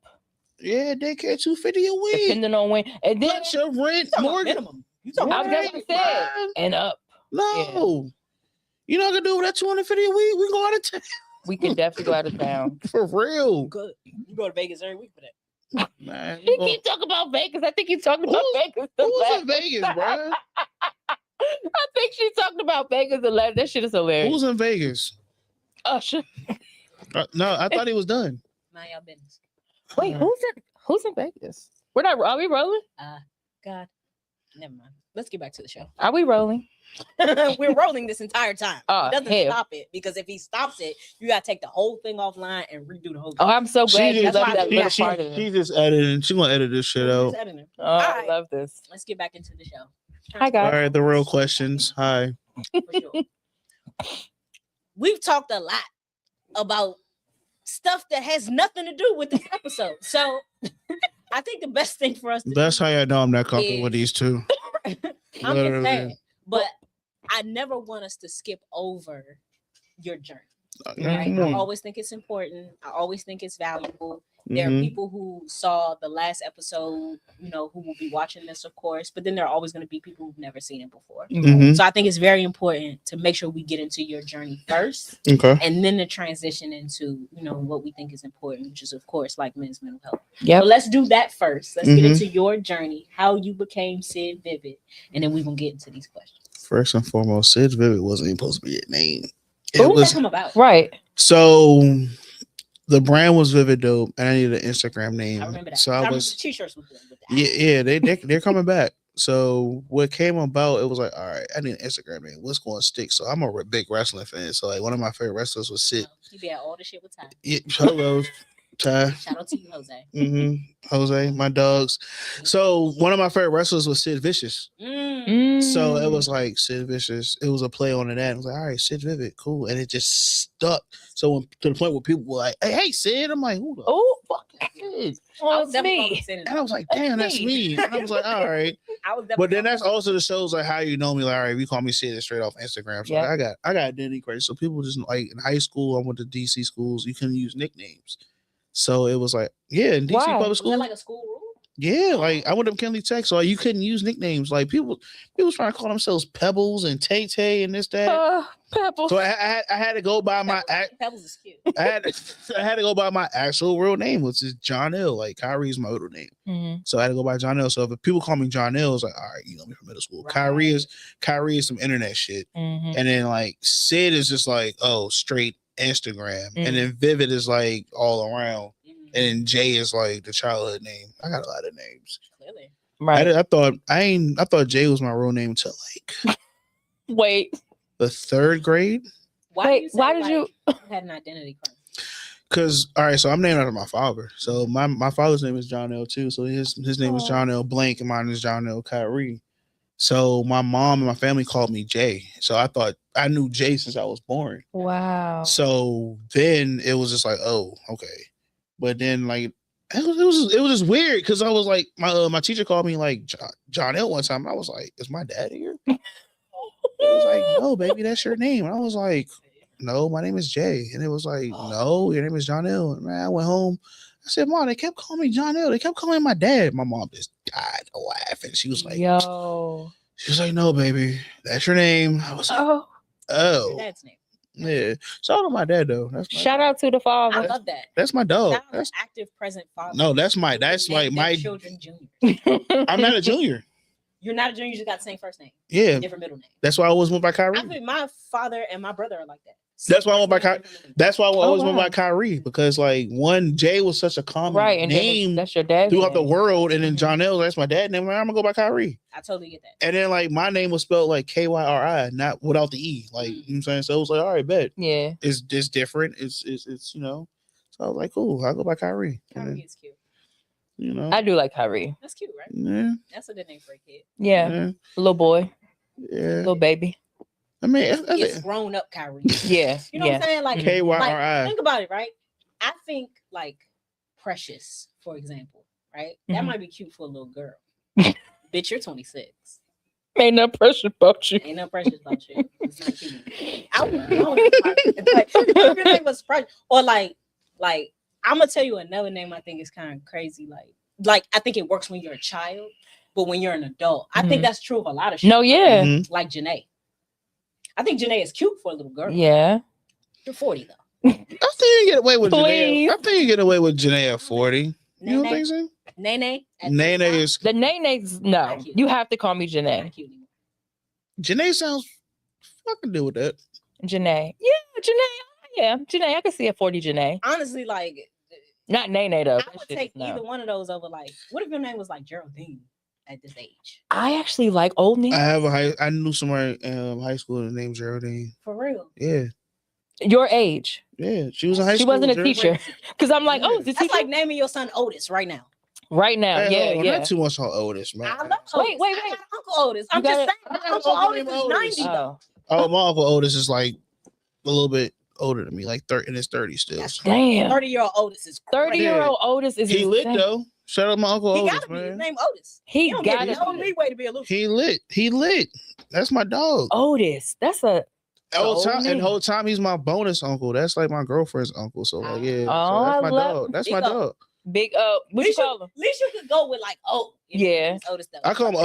Yeah, daycare $250 a week. depending on when. And then Plus your rent, You talking about mortgage. minimum. You talking I about was just gonna say, and up. No. You know what I can do with that $250 a week? We go out of town. We can definitely go out of town. For real. good. You go to Vegas every week for that. Man. He keep talking about Vegas. I think he's talking about Vegas. the Who's last- in Vegas, bro? I think she talked about Vegas the last. That shit is hilarious. Who's in Vegas? Usher. No, I thought he was done. Mind y'all business. Wait, who's in Vegas? We're not. Are we rolling? God. Never mind. Let's get back to the show. Are we rolling? We're rolling this entire time. Oh, He doesn't hell. stop it because if he stops it, you gotta take the whole thing offline and redo the whole Oh, thing. I'm so glad you just, left why that she- little she, part in. she just editing. She gonna edit this shit We're out. just editing. Oh, All I right. love this. Let's get back into the show. Hi, guys. All right, the real questions. Hi. For sure. We've talked a lot about stuff that has nothing to do with this episode. So I think the best thing for us to That's do, how y'all know I'm not comfortable with these two. I'm just Literally. saying, but I never want us to skip over your journey. Right? Come I on. always think it's important. I always think it's valuable. There are Mhm. people who saw the last episode, you know, who will be watching this, of course, but then there are always going to be people who've never seen it before. Mhm. So I think it's very important to make sure we get into your journey first Okay. and then to transition into, you know, what we think is important, which is, of course, like men's mental health. Yep. So let's do that first. Let's get Mhm. into your journey, how you became Sid Vivid, and then we're going to get into these questions. First and foremost, Sid Vivid wasn't even supposed to be a name. It Who did was that come about? Right. so the brand was Vivid Dope, and I needed an Instagram name. I remember that. So I I remember was the t-shirts with that. yeah, they're coming back. So what came about, it was like, all right, I need an Instagram name. What's going to stick? So I'm a big wrestling fan. So like one of my favorite wrestlers was Sid. You be at all the shit with Ty. Yeah, hello, Ty. Shout out to you, Jose. Jose, my dogs. So one of my favorite wrestlers was Sid Vicious. So it was like Sid Vicious. It was a play on that. It was like, all right, Sid Vivid, cool, and it just stuck. So when, to the point where people were like, "Hey, Sid," I'm like, "Who the Oh, fuck is Sid?" well, it's me. And I was like, "Damn, that's me." And I was like, "All right." I was But then that's also the shows like how you know me. Like, all right, we call me Sid straight off Instagram. So Yeah. I got identity credit. So people just like in high school, I went to DC schools. You couldn't use nicknames. So it was like, yeah, in DC Why? public Was school. that like a school rule? Yeah, like I went to McKinley Tech, so like, you couldn't use nicknames. Like people trying to call themselves Pebbles and Tay Tay and this that. Pebble. So I had to go by my Pebbles is cute. I had to go by my actual real name, which is John L. Like Kyrie's my middle name, Mhm. so I had to go by John L. So if people call me John L, it's like, all right, you know me from middle school. Right. Kyrie is some internet shit, Mhm. and then like Sid is just like, oh, straight Instagram, and then Vivid is like all around. And then Jay is like the childhood name. I got a lot of names. Clearly. Right. I thought Jay was my real name until like Wait. the third grade. Wait, why did you- had an identity crisis? Cause all right, so I'm named after my father. So my father's name is John L too. So his name is Oh. John L Blank and mine is John L Kyrie. So my mom and my family called me Jay. So I thought I knew Jay since I was born. Wow. So then it was just like, oh, okay. But then like it was just weird because I was like my teacher called me like John L one time. I was like, is my dad here? It was like, no, baby, that's your name. And I was like, no, my name is Jay. And it was like, no, your name is John L. And man, I went home. I said, Mom, they kept calling me John L. They kept calling my dad. My mom just died laughing. She was like, yo. She was like, no, baby, that's your name. I was like, Oh, oh, Your dad's name. yeah. Shout out to my dad though. That's my, shout out to the I father. love that. that's my dog. Shout out to That's active present father. no, that's like Name my. their children junior. I'm not a junior. You're not a junior. You just got the same first name, Yeah, different middle name. that's why I always went by Kyrie. I think my father and my brother are like that. That's why I went by Kyrie. That's why I always went wow. by Kyrie because like one Jay was such a common Right. And name then that's your dad. throughout the world, and then John L. That's my dad name. I'm gonna go by Kyrie. I totally get that. And then like my name was spelled like Kyri, not without the E. Like you know what I'm saying. So it was like, all right, bet Yeah. it's different. It's you know. So I was like, cool. I'll go by Kyrie. And Kyrie then, is cute. you know. I do like Kyrie. That's cute, right? Yeah. That's a good name for a kid. Yeah. Little boy. Yeah. Little baby. I mean, It's grown up Kyrie. Yeah. You know yeah. what I'm saying? Like, Kyri. like, think about it, right? I think like Precious, for example, right? That Mhm. might be cute for a little girl. Bitch, you're 26. Ain't no pressure about you. Ain't no precious about you. It's not cute. I would know like, if your name was Precious, or like I'm gonna tell you another name I think is kind of crazy. Like I think it works when you're a child, but when you're an adult, I think Mhm. that's true of a lot of shit. No, yeah. Mhm. Like Janae. I think Janae is cute for a little girl. Yeah. You're 40 though. I think you get away with Janae. Please. I think you get away with Janae at 40. You don't Nene, think so? Nene, at Nene 25, is The Nene's no. Not cute. You have to call me not Janae. cute anymore. Janae sounds. I can deal with that. Janae. Yeah, Janae. Yeah, Janae. I can see a 40 Janae. Honestly, like Not Nene though. I That would shit take is no. either one of those over like what if your name was like Geraldine at this age. I actually like old niggas. I knew somebody in high school named Geraldine. For real. Yeah. Your age. Yeah. She was in high She school. wasn't a Geraldine. teacher. Because I'm like, oh, it's a That's teacher? like naming your son Otis right now. Right now. Hey, Yeah, hold on, yeah. Not too much on Otis, man. I love Wait, Otis. wait, I wait. got Uncle Otis. I'm You just got saying. I got Uncle Uncle Otis named is Otis. 90 though. Oh, My Uncle Otis is like a little bit older than me, like 30 in his 30s still. That's damn. 30-year-old Otis is 30-year-old Otis is He lit insane. though. Shout out my Uncle He Otis, gotta be. His man. name Otis. He don't gotta get no be. leeway to be a loser. He lit. He lit. That's my dog. Otis. That's a Whole time, old and name. whole time he's my bonus uncle. That's like my girlfriend's uncle. So like, yeah. Oh, so that's I my love- dog. That's Big my up. dog. big what you call him? At least you could go with like Yeah. it's Otis though. I call him.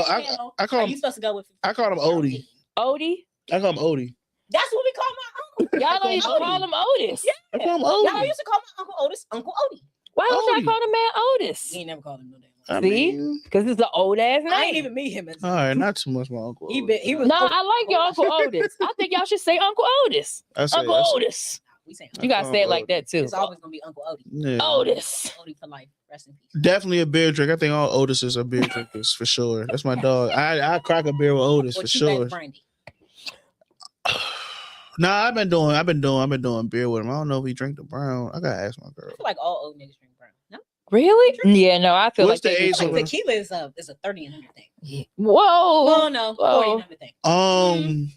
I call Are him. you supposed to go with? I call him Odie. Odie? I call him Odie. That's what we call my uncle. Y'all don't even Odie. call him Otis. Yeah. I call him Y'all Odie. used to call my uncle Otis Uncle Odie. Why don't y'all Odie. call the man Otis? We ain't never called him no damn. I See? mean, Because it's an old ass name. I ain't even meet him as. all right, not too much my uncle. He Odie. been. He was. No, I like your Uncle Otis. I think y'all should say Uncle Otis. Uncle Otis. We saying You gotta say it like that too. it's always gonna be Uncle Odie. Yeah. Otis. Odie for life. Rest in peace. Definitely a beer drink. I think all Otises are beer drinkers for sure. That's my dog. I crack a beer with Otis Or for cheap sure. ass brandy. Nah, I've been doing beer with him. I don't know if he drink the brown. I gotta ask my girl. I feel like all old niggas drink brown. No, Really? Yeah, no, I feel What's like the they age do like limit? too. tequila is a 30 and under thing. Whoa. Oh no, 40 Whoa. and under thing.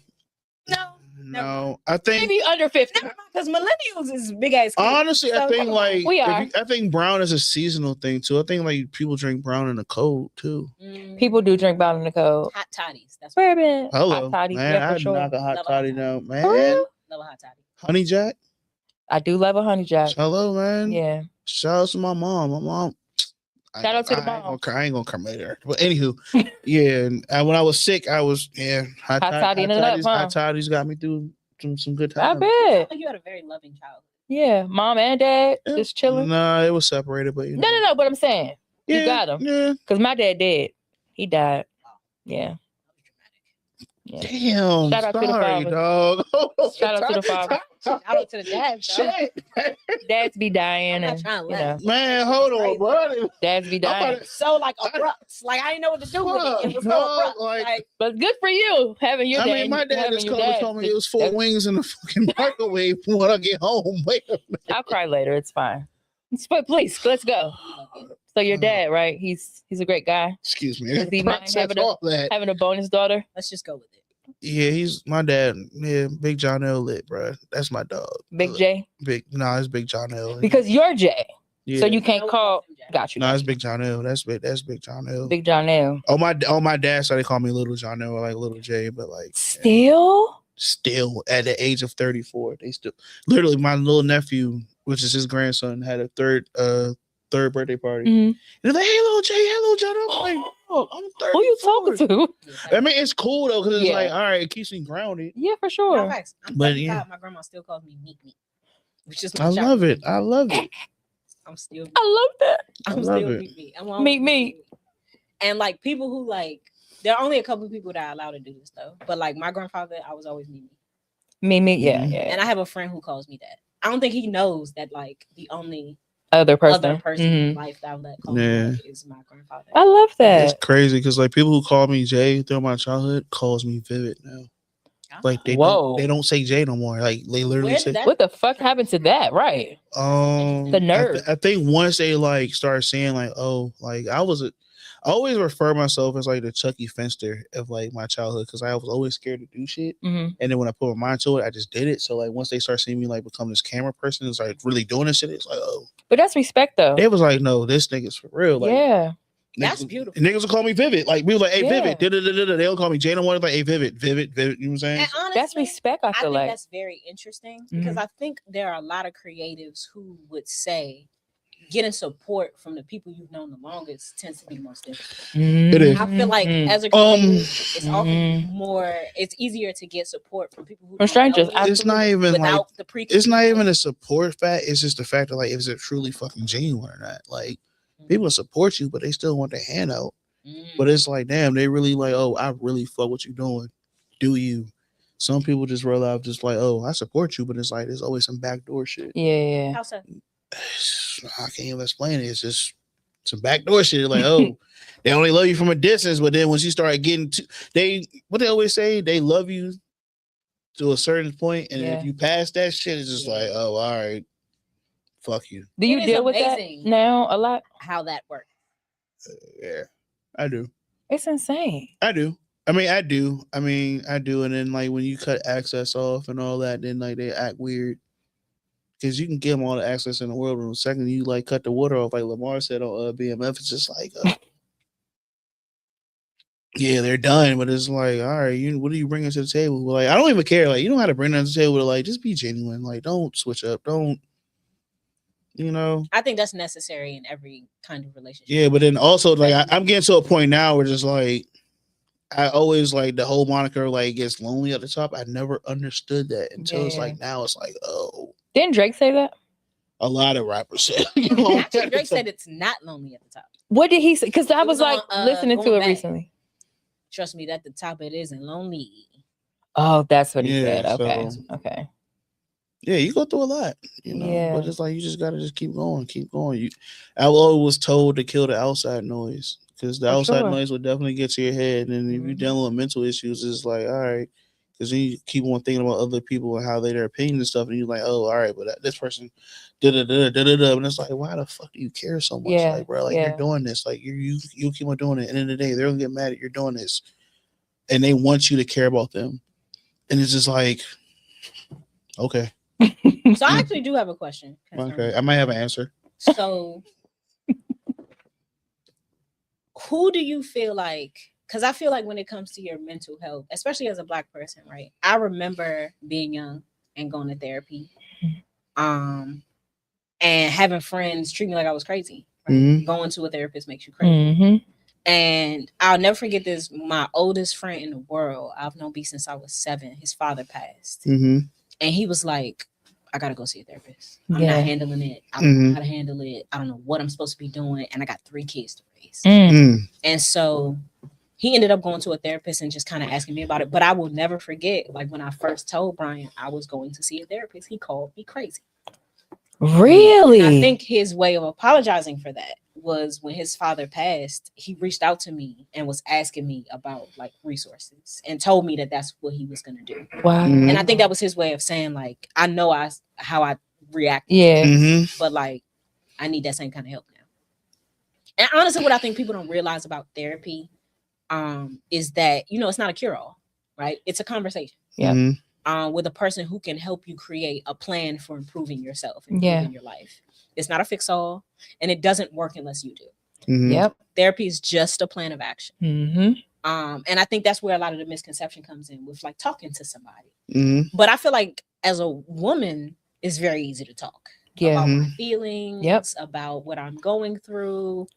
No, No, I think Maybe under 50. never mind, because millennials is big ass. kids. honestly, I So- think like We if are. I think brown is a seasonal thing too. I think like people drink brown in the cold too. People do drink brown in the cold. hot toddies. That's Where been? Hello, Hot toddy, man. yeah, for I'd sure. knock a hot Love a toddy hot down, man. For real? Love a hot toddy. Honey Jack. I do love a honey jack. Hello, man. Yeah. Shout out to my mom. My mom. Shout out to the I mom. ain't gonna cremate her. But anywho, yeah. And when I was sick, I was hot toddying it up, huh? Hot toddies got me through some good I times. bet. Like you had a very loving childhood. Yeah. Mom and dad Yeah. just chilling. Nah, it was separated, but you know. No. But I'm saying, you Yeah, got him. Yeah. Because my dad dead. He died. Yeah. Yeah. Damn. Shout out to the sorry, father. dog. Shout out to the father. Shout out to the dads. though. Shit. Dads be dying I'm not and trying to you know, laugh. Man, hold on, bro. dads be I'm dying. about So like abrupt. Like I didn't know what to do with it. It was so Fuck, abrupt. like- Like But good for you having your I dad. mean, my dad having just your called and dad. told me it was 4 That's- wings in the fucking microwave when I get home. Wait a minute. I'll cry later. It's fine. But please, let's go. So your dad, right? He's a great guy. Excuse me. Does he mind Process having a- all that. Having a bonus daughter. let's just go with it. Yeah, he's my dad. Yeah, Big John L lit, bro. That's my dog. Big J. It's Big John L. Because you're J. yeah. So you can't No, call. Jack. Got you. No, it's Big John L. That's Big John L. Big John L. On my dad's side, they call me Little John L or like Little J, but like Still? still at the age of 34, they still literally my little nephew, which is his grandson, had a third birthday party. Mhm. And they're like, hey, Little J, hello, John. I'm like, oh, I'm 34. Who you talking to? I mean, it's cool though, because it's Yeah. like, all right, it keeps me grounded. Yeah, for No, sure. facts. I'm But, 35, yeah. my grandma still calls me Meek Meek. Which is I love it. I love it. I'm still I love that. I I'm love still it. Meek Meek. I'm always Meek Meek. And like people who like there are only a couple of people that are allowed to do this though. But like my grandfather, I was always Meek Meek. Me, yeah, Mhm. yeah. And I have a friend who calls me that. I don't think he knows that like the only Other person. other person Mhm. in life that calls Yeah. me that is my grandfather. I love It's that. crazy because like people who call me Jay through my childhood calls me Vivid now. Like they Whoa. don't say Jay no more. Like they literally Where say did that What the fuck happened to that? Right. The nerve. I think once they like start saying like, oh, like I always refer myself as like the Chucky Finster of like my childhood because I was always scared to do shit. hmm And then when I put my mind to it, I just did it. So like once they start seeing me like become this camera person, it's like really doing this shit. It's like, oh, But that's respect though. they was like, no, this nigga's for real. Like, Yeah. That's niggas- beautiful. Niggas will call me Vivid. Like we were like, hey, Yeah. Vivid. Da-da-da-da-da. They don't call me Jay no more. Like, hey, Vivid. You know what I'm saying? And honestly, That's respect, I I feel think like. that's very interesting because I think there are a lot of creatives who would say getting support from the people you've known the longest tends to be the most difficult. It is. I feel like Mhm. as a creative, it's often Mhm. more. It's easier to get support from people who From don't strangers, know you It's not even like without the pre. it's not even a support fact. It's just the fact that like, is it truly fucking genuine or not? Like people support you, but they still want their hand out. But it's like, damn, they really like, oh, I really fuck what you doing. Do you? Some people just realize just like, oh, I support you, but it's like there's always some backdoor shit. Yeah. How so? I can't even explain it. It's just some backdoor shit. Like, oh, they only love you from a distance, but then once you start getting to, what they always say, they love you to a certain point, and if you pass that shit, it's just like, oh, all right, fuck you. Do you It is deal with that amazing now a lot? how that works. Yeah, I do. It's insane. I do. I do. And then like when you cut access off and all that, then like they act weird. Because you can give them all the access in the world, and the second you like cut the water off, like Lamar said on BMF, it's just like, yeah, they're done. But it's like, all right, what are you bringing to the table? Like, I don't even care. Like, you don't have to bring that to the table. Like, just be genuine. Like, don't switch up. Don't, I think that's necessary in every kind of relationship. Yeah, but then also like I'm getting to a point now where just like I always like the whole moniker like gets lonely at the top. I never understood that until it's like now it's like, oh. Didn't Drake say that? A lot of rappers said. Actually, Drake said it's not lonely at the top. What did he say? Because I was like listening to it recently. Trust me, at the top it isn't lonely. Oh, that's what he said. Okay. Okay. Yeah, you go through a lot, but it's like you just gotta just keep going. I always told to kill the outside noise because the outside noise will definitely get to your head. And if you're dealing with mental issues, it's like, all right, because then you keep on thinking about other people and how their opinion and stuff, and you're like, oh, all right, but this person and it's like, why the fuck do you care so much? Like, bro, like you're doing this, like you keep on doing it. At the end of the day, they're gonna get mad at you're doing this, and they want you to care about them, and it's just like, okay. So I actually do have a question. Okay, I might have an answer. So, who do you feel like? Because I feel like when it comes to your mental health, especially as a Black person, right? I remember being young and going to therapy, and having friends treat me like I was crazy. Right? Going to a therapist makes you crazy. And I'll never forget this. My oldest friend in the world, I've known B since I was 7. His father passed, and he was like, I gotta go see a therapist. I'm not handling it. I don't know how to handle it. I don't know what I'm supposed to be doing. And I got 3 kids to raise. And so he ended up going to a therapist and just kind of asking me about it. But I will never forget, like when I first told Brian I was going to see a therapist, he called me crazy. Really? And I think his way of apologizing for that was when his father passed, he reached out to me and was asking me about like resources and told me that that's what he was going to do. Wow. And I think that was his way of saying like, I know how I react. But like, I need that same kind of help now. And honestly, what I think people don't realize about therapy is that, it's not a cure-all, right? It's a conversation. With a person who can help you create a plan for improving yourself and improving your life. It's not a fix-all, and it doesn't work unless you do. Therapy is just a plan of action. And I think that's where a lot of the misconception comes in with like talking to somebody. But I feel like as a woman, it's very easy to talk about my feelings, about what I'm going through.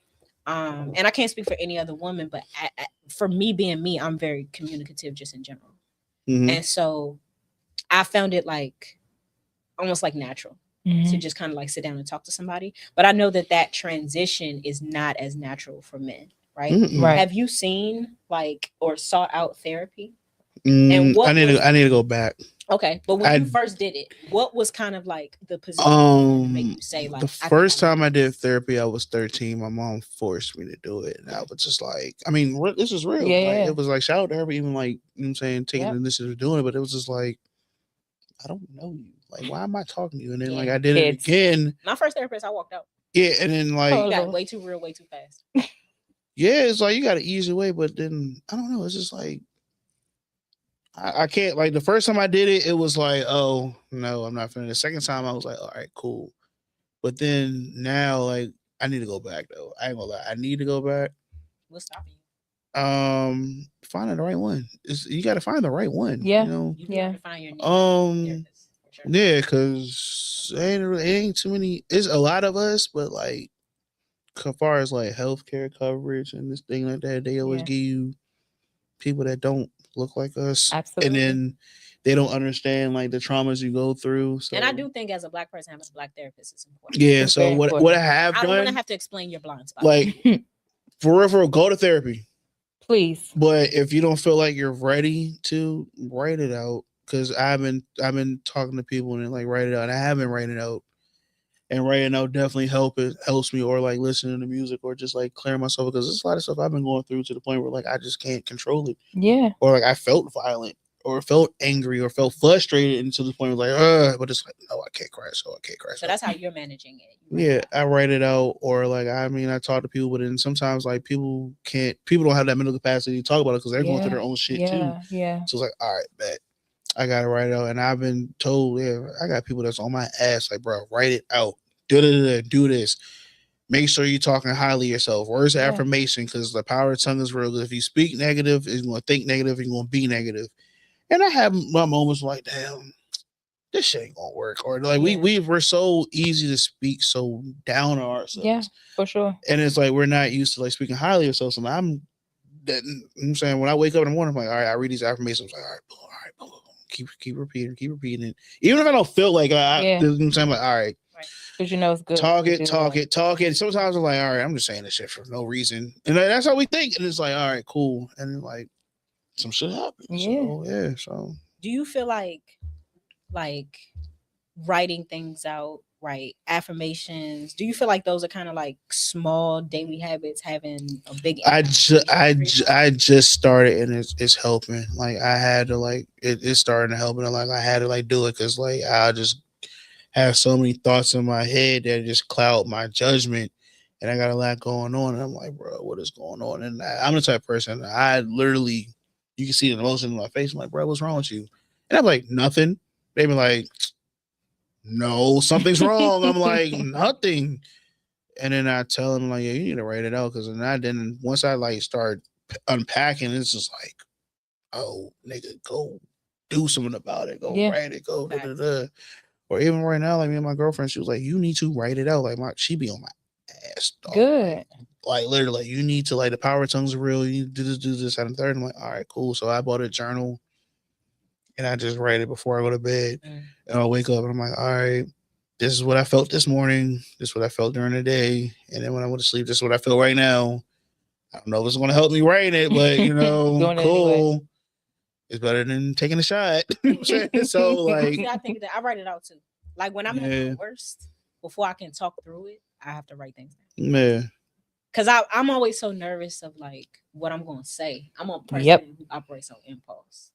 And I can't speak for any other woman, but for me being me, I'm very communicative just in general. And so I found it like almost like natural to just kind of like sit down and talk to somebody. But I know that transition is not as natural for men, right? Have you seen like or sought out therapy? And I need to go back. Okay, but when you first did it, what was kind of like the position to make you say like the first time I did therapy, I was 13. My mom forced me to do it, and I was just like, this is real. It was like shout out to her, even like taking the initiative of doing it, but it was just like, I don't know you. Like, why am I talking to you? And then like I did it again. My first therapist, I walked out. Yeah, and then like you got way too real, way too fast. Yeah, it's like you got an easy way, but then I don't know. It's just like I can't. Like the first time I did it, it was like, oh no, I'm not finna. The second time I was like, all right, cool. But then now, like, I need to go back though. I ain't gonna lie, I need to go back. What's stopping you? Finding the right one. You got to find the right one. Yeah. You have to find your therapist. Sure. Yeah, because it ain't too many. It's a lot of us, but like, as far as like healthcare coverage and this thing like that, they always give you people that don't look like us. Absolutely. And then they don't understand like the traumas you go through. So. And I do think as a Black person, having a Black therapist is important. Yeah. So what I have done, I don't want to have to explain your blind spot. Like for real, go to therapy. Please. But if you don't feel like you're ready to, write it out. Because I've been talking to people and like write it out. And I have been writing it out. And writing out definitely helps me, or like listening to music, or just like clearing myself, because there's a lot of stuff I've been going through to the point where like I just can't control it, Yeah. or like I felt violent, or felt angry, or felt frustrated, and to the point where but it's like, no, I can't cry, so I can't cry. So that's how you're managing it. Yeah, I write it out, or like I mean, I talk to people, but then sometimes like people don't have that mental capacity to talk about it because they're going through their own shit too. Yeah. So it's like, all right, bet I gotta write it out, and I've been told, yeah, I got people that's on my ass, like, bro, write it out, do this. Make sure you're talking highly of yourself. Words of affirmation, because the power of tongue is real. If you speak negative, you're gonna think negative, you're gonna be negative. And I have my moments like, damn, this shit ain't gonna work, or like we're so easy to speak so down on ourselves. Yeah, for sure. And it's like we're not used to like speaking highly of ourselves. And I'm saying, when I wake up in the morning, I'm like, all right, I read these affirmations, I'm like, all right, boom, keep repeating it. Even if I don't feel like I'm saying, like, all right. Because you know it's good. Talk it. Sometimes I'm like, all right, I'm just saying this shit for no reason. And that's how we think. And it's like, all right, cool. And then like some shit happens. Yeah. So do you feel like writing things out, right? Affirmations. Do you feel like those are kind of like small daily habits having a big impact? I just started, and it's helping. Like I had to like it's starting to help, and like I had to like do it because like I just have so many thoughts in my head that just cloud my judgment, and I got a lot going on, and I'm like, bro, what is going on? And I'm the type of person, I literally, you can see the emotion in my face. I'm like, bro, what's wrong with you? And I'm like, nothing. They be like, no, something's wrong. I'm like, nothing. And then I tell them like, yeah, you need to write it out, because then once I like start unpacking, it's just like, oh, nigga, go do something about it. Go write it. Go da da da. Or even right now, like me and my girlfriend, she was like, you need to write it out. Like she be on my ass. Dog. Good. Like literally, like, you need to, like, the power of tongues are real. You need to do this, and third. I'm like, all right, cool. So I bought a journal, and I just write it before I go to bed. And I'll wake up, and I'm like, all right, this is what I felt this morning. This is what I felt during the day. And then when I went to sleep, this is what I feel right now. I don't know if it's going to help me write it, but cool. Anyway. It's better than taking a shot. So like, I think that I write it out too. Like when I'm at my worst, before I can talk through it, I have to write things down. Yeah. Cause I'm always so nervous of like what I'm gonna say. I'm a person who operates on impulse.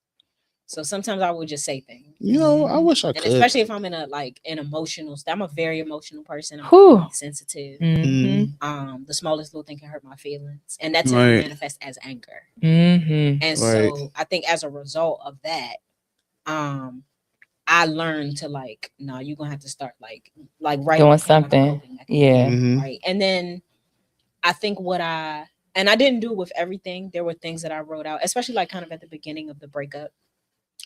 So sometimes I would just say things. I wish I could. Especially if I'm in an emotional state. I'm a very emotional person. I'm very sensitive. The smallest little thing can hurt my feelings. And that tends to manifest as anger. And so I think as a result of that, I learned to like, no, you're gonna have to start like writing doing something. Right. And then I think I didn't do it with everything. There were things that I wrote out, especially like kind of at the beginning of the breakup.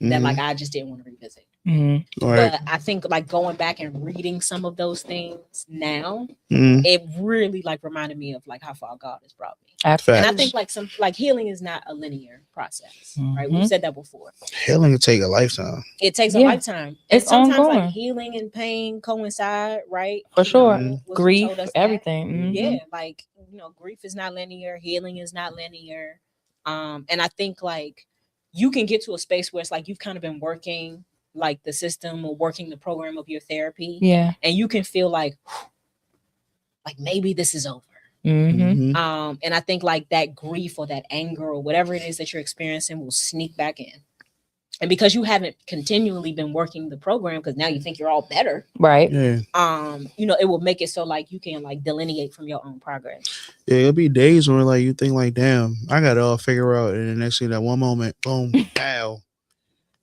That like I just didn't want to revisit. But I think like going back and reading some of those things now, it really like reminded me of like how far God has brought me. And I think like healing is not a linear process, right? We've said that before. Healing can take a lifetime. It takes a lifetime. And it's sometimes ongoing. like healing and pain coincide, right? For sure. Grief, everything. Yeah, like grief is not linear, healing is not linear. And I think like you can get to a space where it's like you've kind of been working like the system or working the program of your therapy. Yeah. And you can feel like maybe this is over. And I think like that grief or that anger or whatever it is that you're experiencing will sneak back in. And because you haven't continually been working the program, because now you think you're all better. Right. Yeah. It will make it so like you can like delineate from your own progress. Yeah, it'll be days where like you think like, damn, I got it all figured out. And the next thing, that one moment, boom, pow.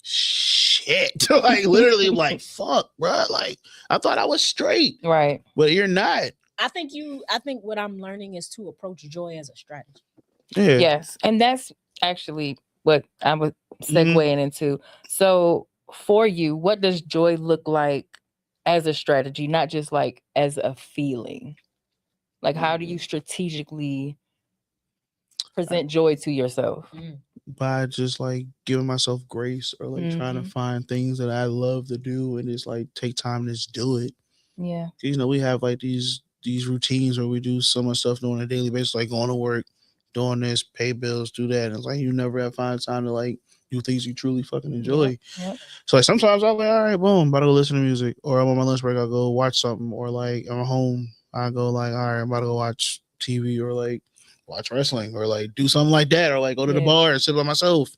Shit. Like literally like, fuck, bro. Like I thought I was straight. Right. But you're not. I think what I'm learning is to approach joy as a strategy. Yeah. Yes. And that's actually what I was segueing into. So for you, what does joy look like as a strategy, not just like as a feeling? Like how do you strategically present joy to yourself? By just like giving myself grace, or like trying to find things that I love to do and just like take time to just do it. Yeah. We have like these routines where we do so much stuff on a daily basis, like going to work, doing this, pay bills, do that. And it's like you never have find time to like do things you truly fucking enjoy. Yep. So like sometimes I'm like, all right, boom, about to go listen to music, or I'm on my lunch break, I'll go watch something, or like I'm home, I go like, all right, I'm about to go watch TV, or like watch wrestling, or like do something like that, or like go to the Yeah. bar and sit by myself.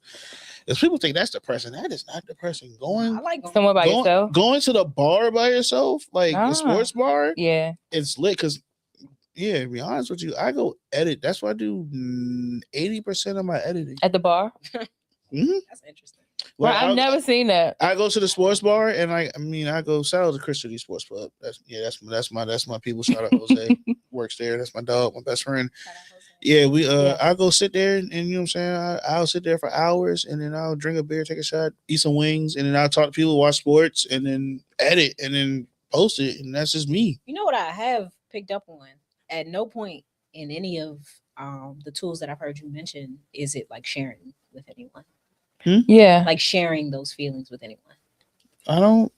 If people think that's depressing, that is not depressing. I like going. Somewhere by yourself. Going to the bar by yourself, like Ah. the sports bar, Yeah. it's lit because. Yeah, to be honest with you, I go edit. That's why I do 80% of my editing. At the bar. Mhm. That's interesting. Well, Like, I've never seen that. I go to the sports bar and I go shout out to Christian Sports Club. That's my people. Shout out Jose works there. That's my dog, my best friend. Yeah, I go sit there and you know what I'm saying. I'll sit there for hours and then I'll drink a beer, take a shot, eat some wings, and then I'll talk to people, watch sports, and then edit and then post it, and that's just me. You know what I have picked up on? At no point in any of the tools that I've heard you mention is it like sharing with anyone. Yeah. Like sharing those feelings with anyone. I don't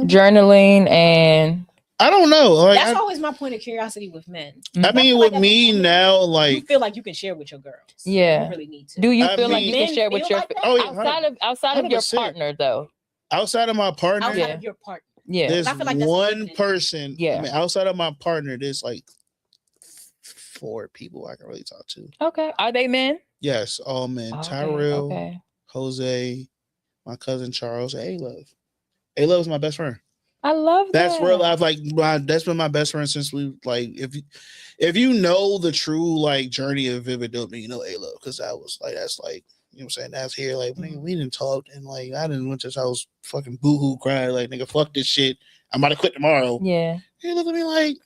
Journaling and I don't know. Like, That's always my point of curiosity with men. I mean, with me now, like you feel like you can share with your girls. Yeah. You really need to. do you I feel like mean- you can share with Men your feel like that? Oh, yeah, outside of your 100%. partner though? outside of my partner, Outside Yeah. of your partner. Yeah. there's I feel like that's one different. person. Yeah. I mean, outside of my partner, there's like 4 people I can really talk to. Okay. Are they men? Yes, all men. Okay, Tyrell, Okay. Jose, my cousin Charles, and A-Love. A-Love is my best friend. I love That's that. real life. Like that's been my best friend since we like. If you know the true like journey of Vivid Dope, then you know A-Love, because that was like that's like you know what I'm saying. That's here like nigga, we didn't talk and like I didn't went to his house fucking boohoo cry like nigga fuck this shit. I'm about to quit tomorrow. Yeah. He looked at me like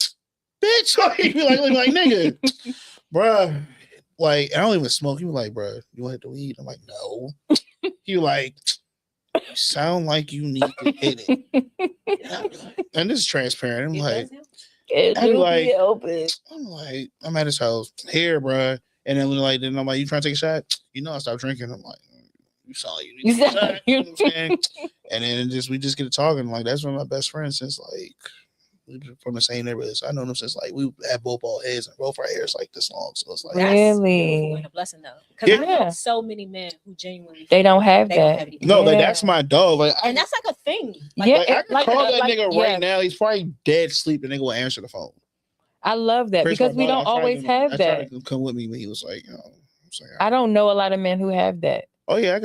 bitch. He be like nigga, bruh. Like I don't even smoke. He was like, bruh, you want to hit the weed? I'm like, no. He like, you sound like you need to hit it. And this is transparent. I'm like, I'm at his house here, bruh. And then I'm like, you trying to take a shot? You know, I stopped drinking. I'm like, you sound like you need to take a shot. You know what I'm saying? And then we just get to talking. Like that's one of my best friends since like we were from the same neighborhood. So I know them since like we had both bald heads and both our hairs like this long. So it's like That's Really? beautiful and a blessing though. Because I Yeah. know so many men who genuinely They don't have they don't that. have anything. no, like Yeah. that's my dog. Like And that's like a thing. Like, Yeah, like, I can like- call that like- nigga yeah. right now. He's probably dead asleep. The nigga will answer the phone. I love that Chris, because my we brother, don't always have I that. tried to come with me, but he was like, I'm saying, I don't know a lot of men who have that. oh yeah,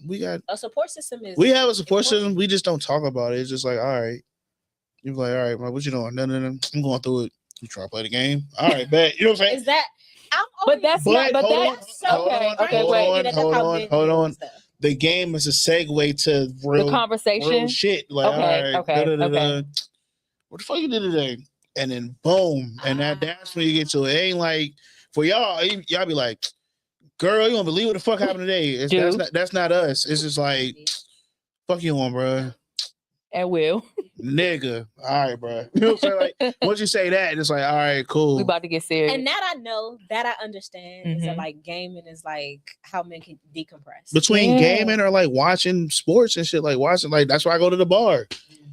we a support system is have a support important. system. We just don't talk about it. It's just like, all right. You're like, all right, man, what you doing? No. I'm going through it. You trying to play the game? All right, bet. You know what I'm saying? Is that I'm But always- that's not. But hold on, that's so okay. I Okay. ain't Wait. saying that that's hold how on, men hold deal on. with stuff. The game is a segue to The real conversation. shit. Like, Okay, all right, okay, da-da-da-da. okay. What the fuck you did today? And then boom, and that's when you get to it. It ain't like for y'all be like, girl, you don't believe what the fuck happened today. That's not us. It's just like, fuck you on, bro. And will. Nigga. All right, bro. You know what I'm saying? Like, once you say that, it's like, all right, cool. We about to get serious. And that I know, that I understand is that Mhm. like gaming is like how men can decompress. Between Yeah. gaming or like watching sports and shit, like watching, like that's why I go to the bar.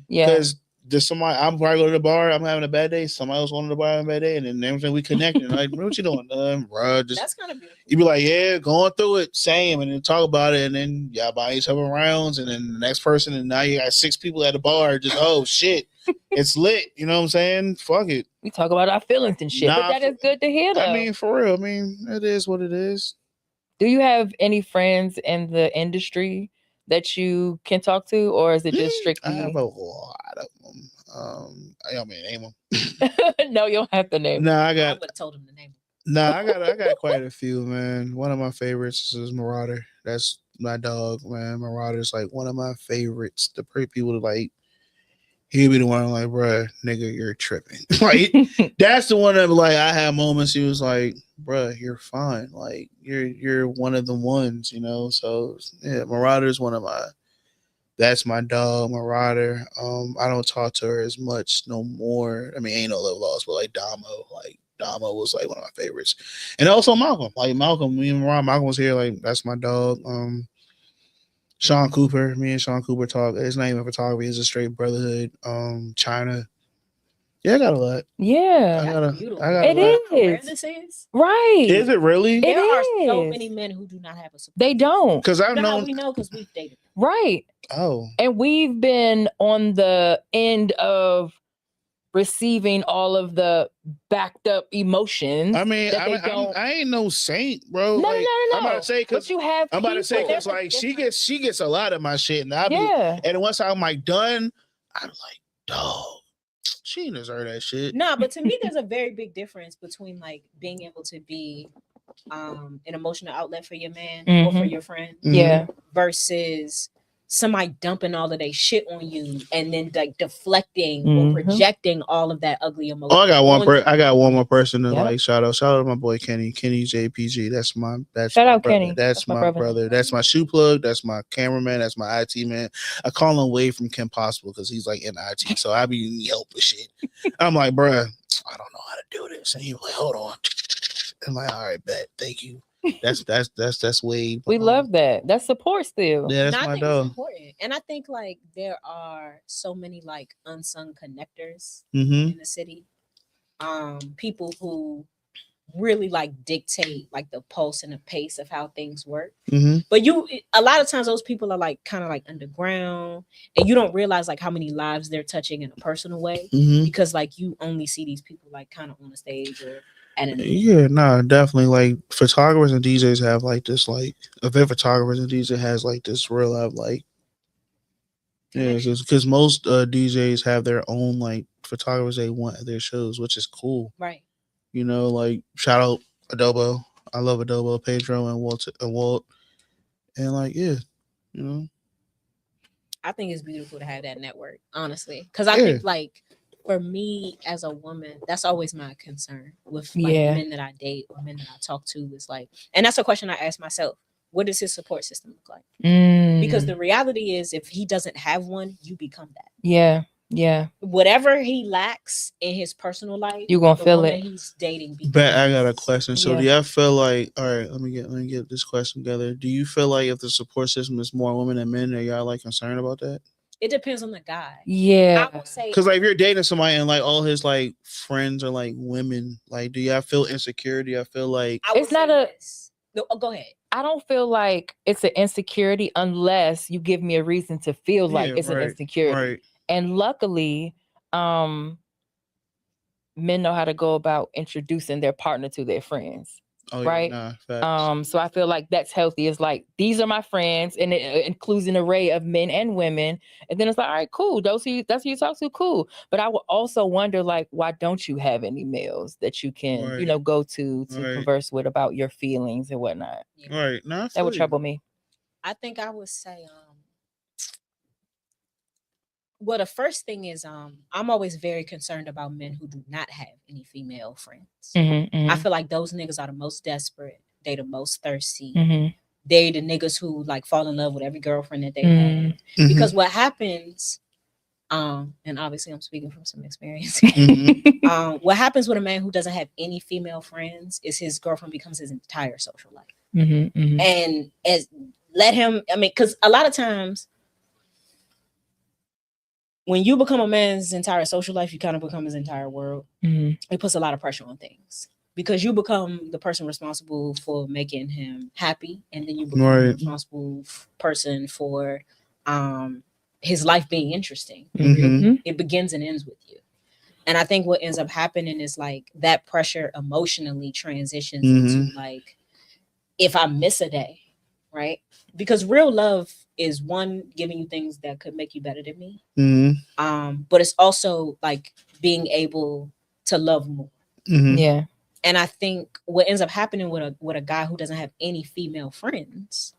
Yeah. Because there's somebody, I'm probably go to the bar, I'm having a bad day, somebody else going to the bar having a bad day, and then everything we connected. Like, what you doing? Bro, just That's kind of beautiful. you be like, yeah, going through it, same, and then talk about it, and then y'all buy each other rounds, and then the next person, and now you got 6 people at the bar, just oh shit, it's lit. You know what I'm saying? Fuck it. We talk about our feelings and shit. Nah, but that is good to hear though. I mean, for real. I mean, it is what it is. Do you have any friends in the industry that you can talk to, or is it just I strictly? have a lot of them. I mean, name them. No, you don't have to name. No, I I got. would have told him the name. No, I got quite a few, man. One of my favorites is Marauder. That's my dog, man. Marauder's like one of my favorites. The pretty people that like, he'll be the one like, bruh, nigga, you're tripping. Like, that's the one that like I had moments. He was like, bruh, you're fine. Like, you're one of the ones, you know. So yeah, Marauder's one of my. That's my dog, Marauder. I don't talk to her as much no more. I mean, ain't no love lost, but like Damo was like one of my favorites. And also Malcolm. Like Malcolm, me and Malcolm was here. Like, that's my dog. Sean Cooper. Me and Sean Cooper talk. It's not even photography, it's a straight brotherhood. China. Yeah, I got a lot. Yeah, That's beautiful. I got It a lot. is. How rare this is. right. Is it really? It There are so is. many men who do not have a support. They don't. Because I've You know how known. we know because we've dated. Right. Oh, And we've been on the end of receiving all of the backed up emotions. I mean, that they don't. I ain't no saint, bro. No, like, no. I'm about to say But because you have. I'm about to say people. because like she gets a lot of my shit, and I be Yeah. and once I'm like done, I'm like, dog, she didn't deserve that shit. No, but to me, there's a very big difference between like being able to be an emotional outlet for your man or for Mhm. your friend Yeah. versus somebody dumping all of their shit on you and then like deflecting Mhm. or projecting all of that ugly emotion. Oh, I got one. on you. I got one more person to Yep. like shout out. Shout out to my boy Kenny JPG. That's Shout my out brother. Kenny. That's my brother. That's my shoe plug. That's my cameraman. That's my IT man. I call him Wade from Kim Possible because he's like in IT. So I be needing help with shit. I'm like, bruh, I don't know how to do this. And he was like, hold on. I'm like, all right, bet. Thank you. That's Wade. We love that. That's support still. Yeah, And that's I my think it's dog. important. And I think like there are so many like unsung connectors Mm-hmm. in the city. People who really like dictate like the pulse and the pace of how things work. Mm-hmm. But a lot of times those people are like kind of like underground and you don't realize like how many lives they're touching in a personal way Mm-hmm. because like you only see these people like kind of on the stage or at an event. Yeah, no, definitely. Like photographers and DJs have like this, like event photographers and DJ has like this real life, like yeah, because most DJs have their own like photographers they want at their shows, which is cool. Right. You know, like shout out Adobo. I love Adobo, Pedro, and Walt, and like yeah, you know. I think it's beautiful to have that network, honestly, because I Yeah. think like for me as a woman, that's always my concern with like Yeah. men that I date or men that I talk to is like, and that's a question I ask myself: what does his support system look like? Because the reality is, if he doesn't have one, you become that. yeah. Whatever he lacks in his personal life, You gonna the feel woman it. he's dating. But I got a question. So Yeah. do y'all feel like all right, let me get this question together. Do you feel like if the support system is more women than men, are y'all like concerned about that? It depends on the guy. Yeah. I will say Because like if you're dating somebody and like all his like friends are like women, like do y'all feel insecure? Do y'all feel like I will It's not say a- this. No, go ahead. I don't feel like it's an insecurity unless you give me a reason to feel like Yeah, it's an right, insecurity. right? And luckily, men know how to go about introducing their partner to their friends. Oh Right. yeah, nah, facts. So I feel like that's healthy. It's like these are my friends, and it includes an array of men and women. And then it's like, all right, cool. That's who you talk to, cool. But I would also wonder, like, why don't you have any males that you can, Right. go to Right. converse with about your feelings and whatnot? Yeah. All right, nah, I That feel would you. trouble me. I think I would say well, the first thing is I'm always very concerned about men who do not have any female friends. Mm-hmm, I feel like those niggas are the most desperate. They the most thirsty. mm-hmm, They the niggas who like fall in love with every girlfriend that they Mm. have. Mhm. Because what happens, and obviously I'm speaking from some experience. Mhm. What happens with a man who doesn't have any female friends is his girlfriend becomes his entire social life. mm-hmm. And let him, because a lot of times when you become a man's entire social life, you kind of become his entire world. Mm-hmm. It puts a lot of pressure on things because you become the person responsible for making him happy, and then you become the Right. responsible person for his life being interesting. Mhm. It begins and ends with you. And I think what ends up happening is like that pressure emotionally transitions into like, if I miss a day, right? Because real love is one, giving you things that could make you better than me. Mhm. But it's also like being able to love more. Mhm. Yeah. And I think what ends up happening with a guy who doesn't have any female friends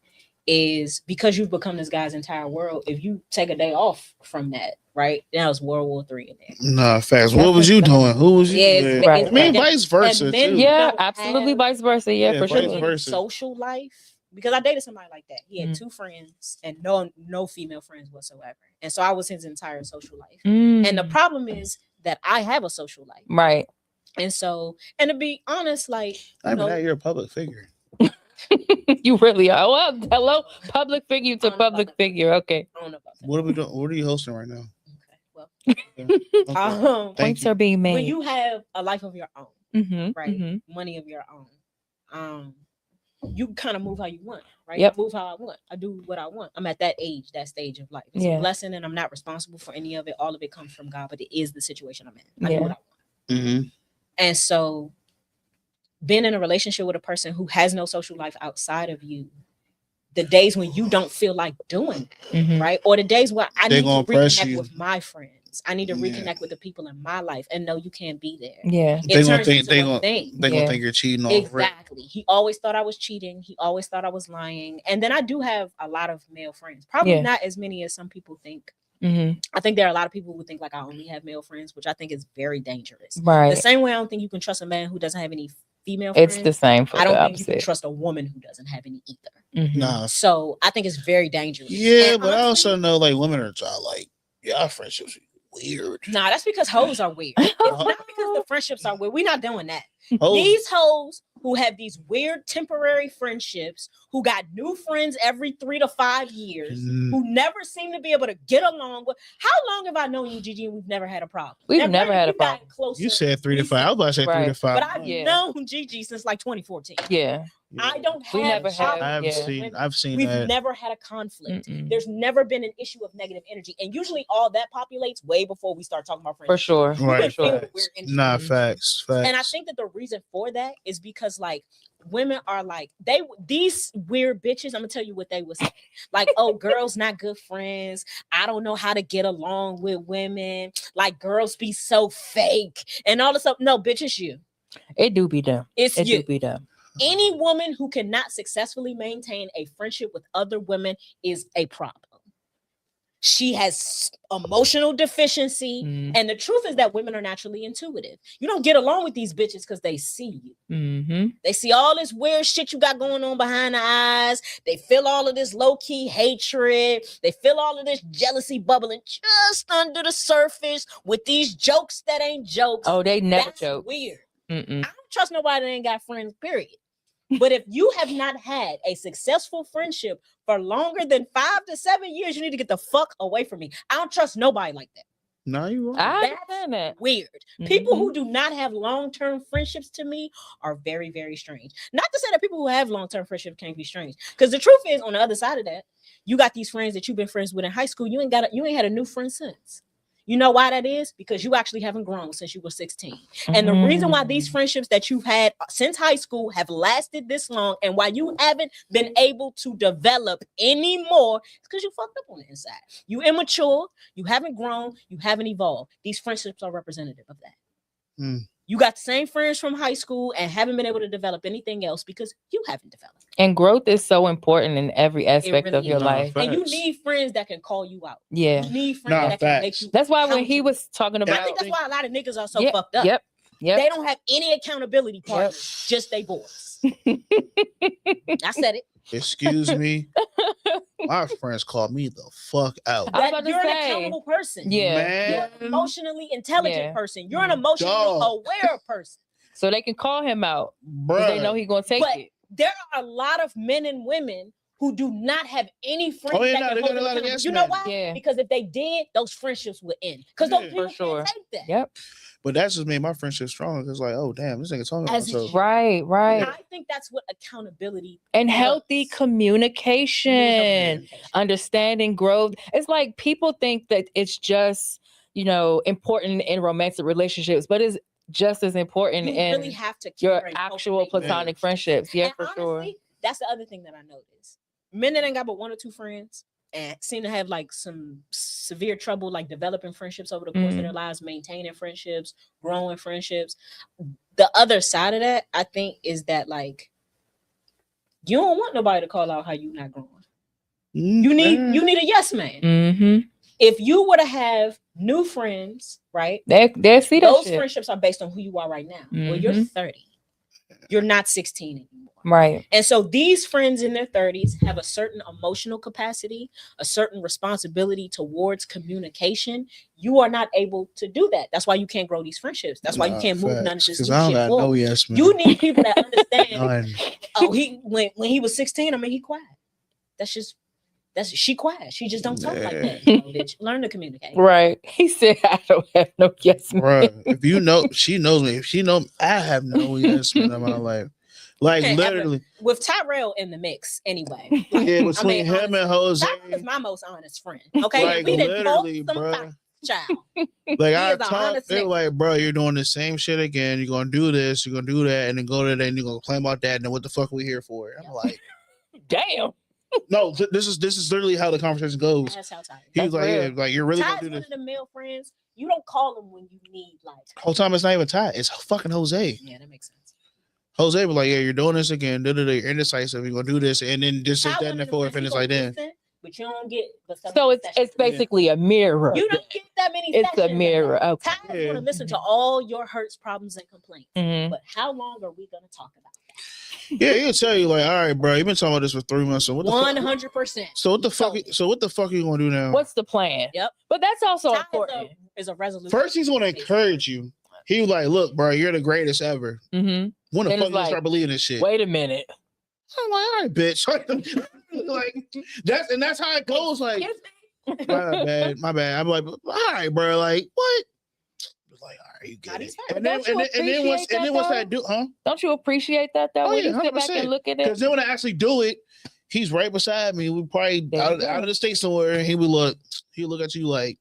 is because you've become this guy's entire world. If you take a day off from that, right? Now it's World War III in there. Nah, facts. What was you doing? Who was you? Yeah, with? Right. I mean, and- vice versa and men too. Yeah, don't absolutely have- vice versa. Yeah, Yeah, for vice sure. versa. Social life, because I dated somebody like that. He had Mm. 2 friends and no female friends whatsoever. And so I was his entire social life. Mm. And the problem is that I have a social life. Right. And so, and to be honest, like, I you mean, know, you're a public figure. You really are. Well, hello, public figure to I don't know about public that. figure. Okay. I don't know about that. What are we doing? What are you hosting right now? Okay. well. Okay. Thank Points you. are being made. When you have a life of your own, right? Money of your own, you kind of move how you want, right? Yep. I move how I want. I do what I want. I'm at that age, that stage of life. It's Yeah. a blessing, and I'm not responsible for any of it. All of it comes from God, but it is the situation I'm in. I Yeah. do what I want. Mm-hmm. And so, being in a relationship with a person who has no social life outside of you, the days when you don't feel like doing it, right? Or the days where I They need to gonna press reconnect you. with my friends. I need to Yeah. reconnect with the people in my life, and no, you can't be there. Yeah. They It gonna turns think into they a gonna thing. they gonna Yeah. think you're cheating on Rick. Exactly. He always thought I was cheating. He always thought I was lying. And then I do have a lot of male friends. Probably Yeah. not as many as some people think. Mm-hmm. I think there are a lot of people who think like I only have male friends, which I think is very dangerous. The Right. same way I don't think you can trust a man who doesn't have any female friends. It's the same for I don't the think you can opposite. trust a woman who doesn't have any either. Mhm. Nah. So I think it's very dangerous. Yeah, And but I honestly, also know like women are like, yeah, our friendships are weird. nah, that's because hoes are weird. It's not because the friendships are weird. We're not doing that. Hoes- These hoes who have these weird temporary friendships, who got new friends every 3 to 5 years, Mm. who never seem to be able to get along with. How long have I known you, Gigi, and we've never had a problem? We've Now, never granted, had a we've gotten problem. closer You said 3 to 5. I was about to say 3 to Right. 5. but I've Yeah. known Gigi since like 2014. Yeah. I don't have We never had- problems with yeah. women. I've seen We've that. never had a conflict. Mm-mm. There's never been an issue of negative energy. And usually all that populates way before we start talking about For friendship. sure. Right. can feel For we're sure. in- Nah, Mhm. facts. And I think that the reason for that is because like women are like these weird bitches. I'm gonna tell you what they would say. Like, oh, girls not good friends. I don't know how to get along with women. Like girls be so fake and all this stuff. No, bitch, it's you. It do be them. It's It you. do be them. Any woman who cannot successfully maintain a friendship with other women is a problem. She has emotional deficiency. Mm-hmm. And the truth is that women are naturally intuitive. You don't get along with these bitches because they see you. Mm-hmm. They see all this weird shit you got going on behind the eyes. They feel all of this low-key hatred. They feel all of this jealousy bubbling just under the surface with these jokes that ain't jokes. Oh, they never That's joke. weird. Mm-mm. I don't trust nobody that ain't got friends, period. But if you have not had a successful friendship for longer than 5 to 7 years, you need to get the fuck away from me. I don't trust nobody like that. No, you wrong. I That's understand that. weird. People Mhm. who do not have long-term friendships to me are very, very strange. Not to say that people who have long-term friendships can't be strange. Because the truth is, on the other side of that, you got these friends that you've been friends with in high school. You ain't had a new friend since. You know why that is? Because you actually haven't grown since you were 16. And the reason why these Mhm. friendships that you've had since high school have lasted this long and why you haven't been able to develop anymore is because you fucked up on the inside. You immature, you haven't grown, you haven't evolved. These friendships are representative of that. Hmm. You got the same friends from high school and haven't been able to develop anything else because you haven't developed. And growth is so important in every aspect really of your is. life. Facts. And you need friends that can call you out. Yeah. You need friends Nah, that can make facts. you. That's why when he accountable. was talking And I about think that's why a lot of niggas are so Yep, fucked up. Yep. Yep. They don't have any accountability partners, just they boys. I said it. Excuse me. My friends call me the fuck out. I was about to You're an say. accountable person. Yeah. You're Man. an emotionally intelligent Yeah. person. You're an emotionally Dog. aware person. So they can call him out because they know Bruh. he's gonna take But it. there are a lot of men and women who do not have any friends Oh, yeah, that no, can they hold got a them lot of accountable. yes You know men. why? Yeah. Because if they did, those friendships would end. Because those Yeah. people For sure. can't take that. Yep. But that's just made my friendship strong. It's like, oh damn, this nigga talking about As it himself. should. Right. Right. I think that's what accountability And healthy does. communication, understanding growth. It's like people think that it's just, important in romantic relationships, but it's just as important You in really have to your care and actual cultivate platonic friendships. Yeah, And for sure. honestly, that's the other thing that I noticed. Men that ain't got but 1 or 2 friends and seem to have like some severe trouble like developing friendships over the course of their lives, maintaining friendships, growing friendships. The other side of that, I think, is that like you don't want nobody to call out how you not growing. You need a yes man. Mm-hmm. If you were to have new friends, right? They see that Those shit. friendships are based on who you are right now. Well, you're Mhm. 30. You're not 16 anymore. Right. And so these friends in their 30s have a certain emotional capacity, a certain responsibility towards communication. You are not able to do that. That's why you can't grow these friendships. That's why you can't move none of this new Because I don't shit got forward. no yes man. You need people that understand. None. Oh, when he was 16, he quiet. That's just She quiet. She just don't talk like Yeah. that. You know, bitch. Learn to communicate. Right. He said, I don't have no yes man. Bruh, if you know, she knows me. If she know, I have no yes man in my life. Like Can't ever- literally, With Tyrell in the mix, anyway. yeah. Between him honestly, and Jose, Tyrell is my most honest friend. Okay, like we didn't literally, both bruh. sometimes, child. Like He I is a talk, honest they're nigga. like, bro, you're doing the same shit again. You're gonna do this, you're gonna do that, and then go to that, and you're gonna complain about that. And then what the fuck are we here for? I'm like, Damn. no, this is literally how the conversation goes. That's how Ty. He was That's like, real. yeah, like you're really Ty's gonna do one this. of the male friends. You don't call him when you need like. Whole time it's not even Ty, it's fucking Jose. Yeah, that makes sense. Jose was like, yeah, you're doing this again. You're indecisive. You're gonna do this, and then just Ty sit that one and of the forth, friends, and he it's gonna like, then listen, but you don't get. So it's basically a mirror. You don't get that many. It's a sessions. mirror. Okay. Ty's Yeah. gonna listen to all your hurts, problems, and complaints. Mhm. But how long are we gonna talk about yeah, he'll tell you like, all right, bro, you've been talking about this for 3 months. So what that? the fuck? 100%. So what the fuck? Totally. So what the fuck are you gonna do now? What's the plan? Yep. But that's also Ty important. is a resolution. First, he's gonna encourage you. He was like, look, bro, you're the greatest ever. Mm-hmm. When the Then fuck it's you like, start believing this shit? Wait a minute. I'm like, all right, bitch. Like that's how it goes. Like, my bad. I'm like, all right, bro. Like, what? It's like, all right, you get God, it. he's fine. And then Don't you once appreciate that, that do, huh? Don't you appreciate that though? Oh, When yeah, you sit back 100%. and look at Because it. then when I actually do it, he's right beside me. We probably There you out go. of the state somewhere, and he would look at you like,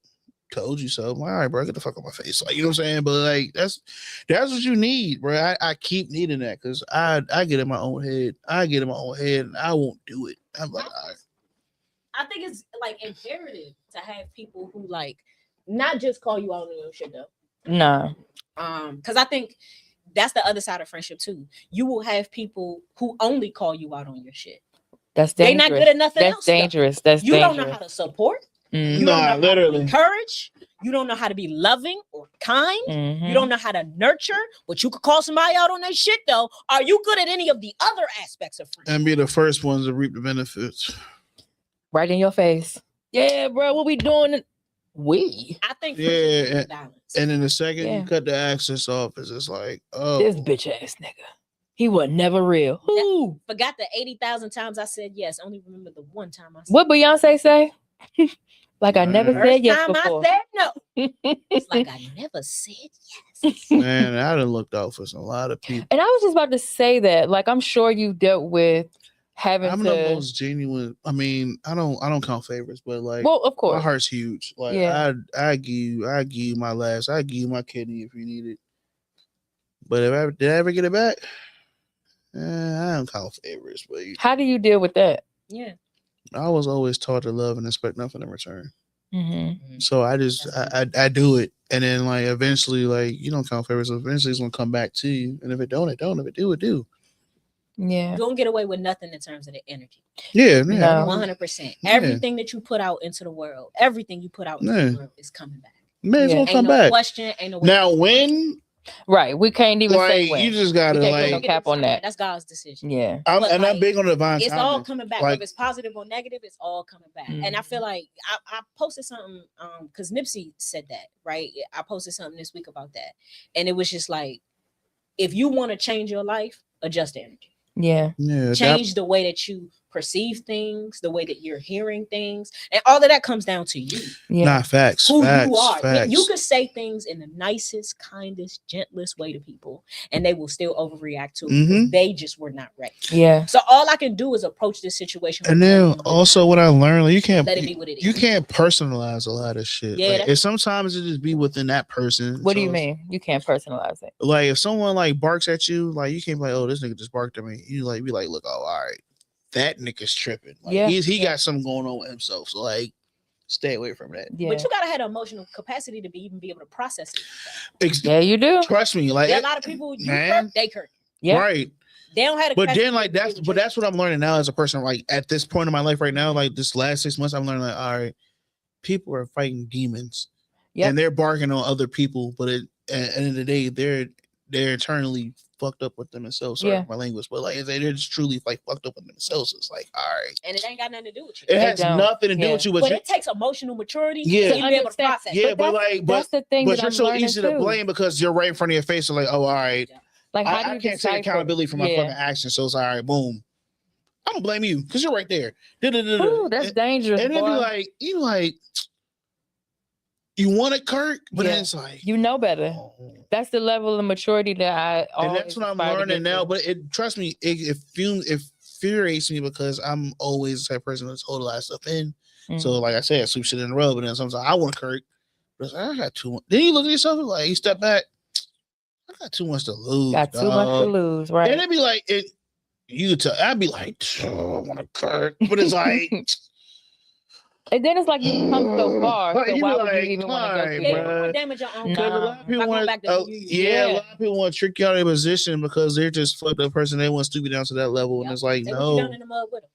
told you so. I'm like, all right, bro, get the fuck out my face. Like, you know what I'm saying? But like that's what you need, bro. I keep needing that because I get in my own head. And I won't do it. I'm like, all right. I think it's like imperative to have people who like not just call you out on your shit though. No. Because I think that's the other side of friendship too. You will have people who only call you out on your shit. That's They dangerous. not good at nothing That's else. though. dangerous. That's You dangerous. don't know how to support. Mhm. You Nah, don't know how to literally. encourage. You don't know how to be loving or kind. Mhm. You don't know how to nurture, but you could call somebody out on their shit though. Are you good at any of the other aspects of friendship? And be the first ones to reap the benefits. Right in your face. Yeah, bro. What we doing? We. I think Yeah, friendship is a balance. And then the second Yeah. you cut the access off, it's just like, oh, This bitch ass nigga. He was never real. Who? Forgot the 80,000 times I said yes. Only remember the one time I said What Beyonce say? Like I never First said yes time before. I said no. It's like I never said yes. man, I done looked out for a lot of people. And I was just about to say that. Like I'm sure you dealt with having I'm to. the most genuine. I mean, I don't count favorites, but like, Well, of my course. heart's huge. Like, Yeah. I give you my last. I give you my kidney if you need it. But did I ever get it back? I don't count favorites, but How do you deal with that? Yeah. I was always taught to love and expect nothing in return. Mm-hmm. So I just I do it, and then like eventually, like you don't count favorites. Eventually, it's gonna come back to you, and if it don't, it don't. If it do, it do. Yeah. Don't get away with nothing in terms of the energy. Yeah, No. yeah. 100%. Yeah. Everything that you put out into the world, everything you put out into Yeah. the world is coming back. Man, it's Yeah. gonna Ain't come no back. question. Ain't no way. Now, when Right. We can't even say like when. you just gotta We can't put like, no cap on that. That's God's decision. Yeah. I'm but, and I'm like, big on divine It's all timing. coming back. Like- Whether it's positive or negative, it's all coming back. And I feel like I posted something because Nipsey said that, right? I posted something this week about that. And it was just like, if you want to change your life, adjust the energy. Yeah. Yeah, Change the way that you perceive things, the way that you're hearing things, and all of that comes down to you, Yeah. Nah, facts. who facts, you are. Facts. You could say things in the nicest, kindest, gentlest way to people, and they will still overreact to it. Because Mhm. they just were not ready. Yeah. So all I can do is approach this situation. And with then love and also kindness. what I learned, like, you can't Let it be what it is. you can't personalize a lot of shit. Yeah, Like, that's- and sometimes it just be within that person. What do you So it's- mean? You can't personalize it. Like if someone like barks at you, like you can't be like, oh, this nigga just barked at me. You like be like, look, oh, all right, that nigga's tripping. Like, Yeah. he got something going on with himself. So like, stay away from that. Yeah. But you gotta have the emotional capacity to even be able to process it. Yeah, you do. Trust me, like There are a lot of people you man. hurt, they hurt. Yeah. right. They don't have the But capacity then like to that's really but that's change. what I'm learning now as a person. Like at this point in my life right now, like this last 6 months, I'm learning like, all right, people are fighting demons. Yep. And they're barking on other people, but at the end of the day, they're eternally fucked up with themselves. Sorry Yeah. for my language, but like they're just truly like fucked up with themselves. It's like, all right, And it ain't got nothing to do with you. it They has don't. nothing to do Yeah. with you, but But you, it takes emotional maturity Yeah. to even be able to Understand. process. yeah, but that's, like, that's the thing but that you're I'm so learning easy too. to blame because you're right in front of your face. So like, oh, all right, Like how do I you can't take decipher? accountability for my Yeah. fucking actions. So it's all right, boom. I'm gonna blame you because you're right there. Ooh, that's dangerous. And then boy. be like, you want it, Kirk, but then Yeah. it's like, You know better. oh. That's the level of maturity that I And always that's what I'm aspire to learning get now. to. But trust me, it infuriates me because I'm always the type of person that's hold a lot of stuff in. So, like I said, I sweep shit in a row, but then sometimes I want Kirk. But it's like, I got too much. Then you look at yourself and like, you step back. I got too much to lose. Got too much to lose, right? And it'd be like, I'd be like, oh, I want a Kirk. But it's like, and then it's like you come so far. Like, So you why be would you like, even want to go "Fine, through Yeah, that? you bruh." want to damage your own. Because a Nah. lot of people Not going want, back to who you used to a be. lot of people want to trick you out of their position because they're just fucked up person. They want to stoop you down to that level, and Yep. it's like, They want you down no, in the mud with 'em.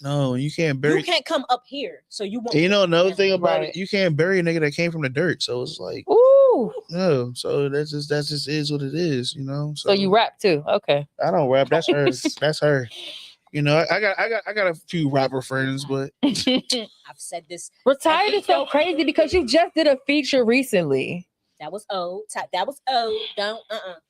no, you can't bury. You can't come up here, so you won't. And you know another Yeah. thing about Right. it, you can't bury a nigga that came from the dirt. So it's like, Ooh. no. So that's just is what it is, you know. So you rap too? Okay. I don't rap. That's her. That's her. You know, I got a few rapper friends, but I've said this. Retired is so crazy because you just did a feature recently. That was old. That was old. Don't.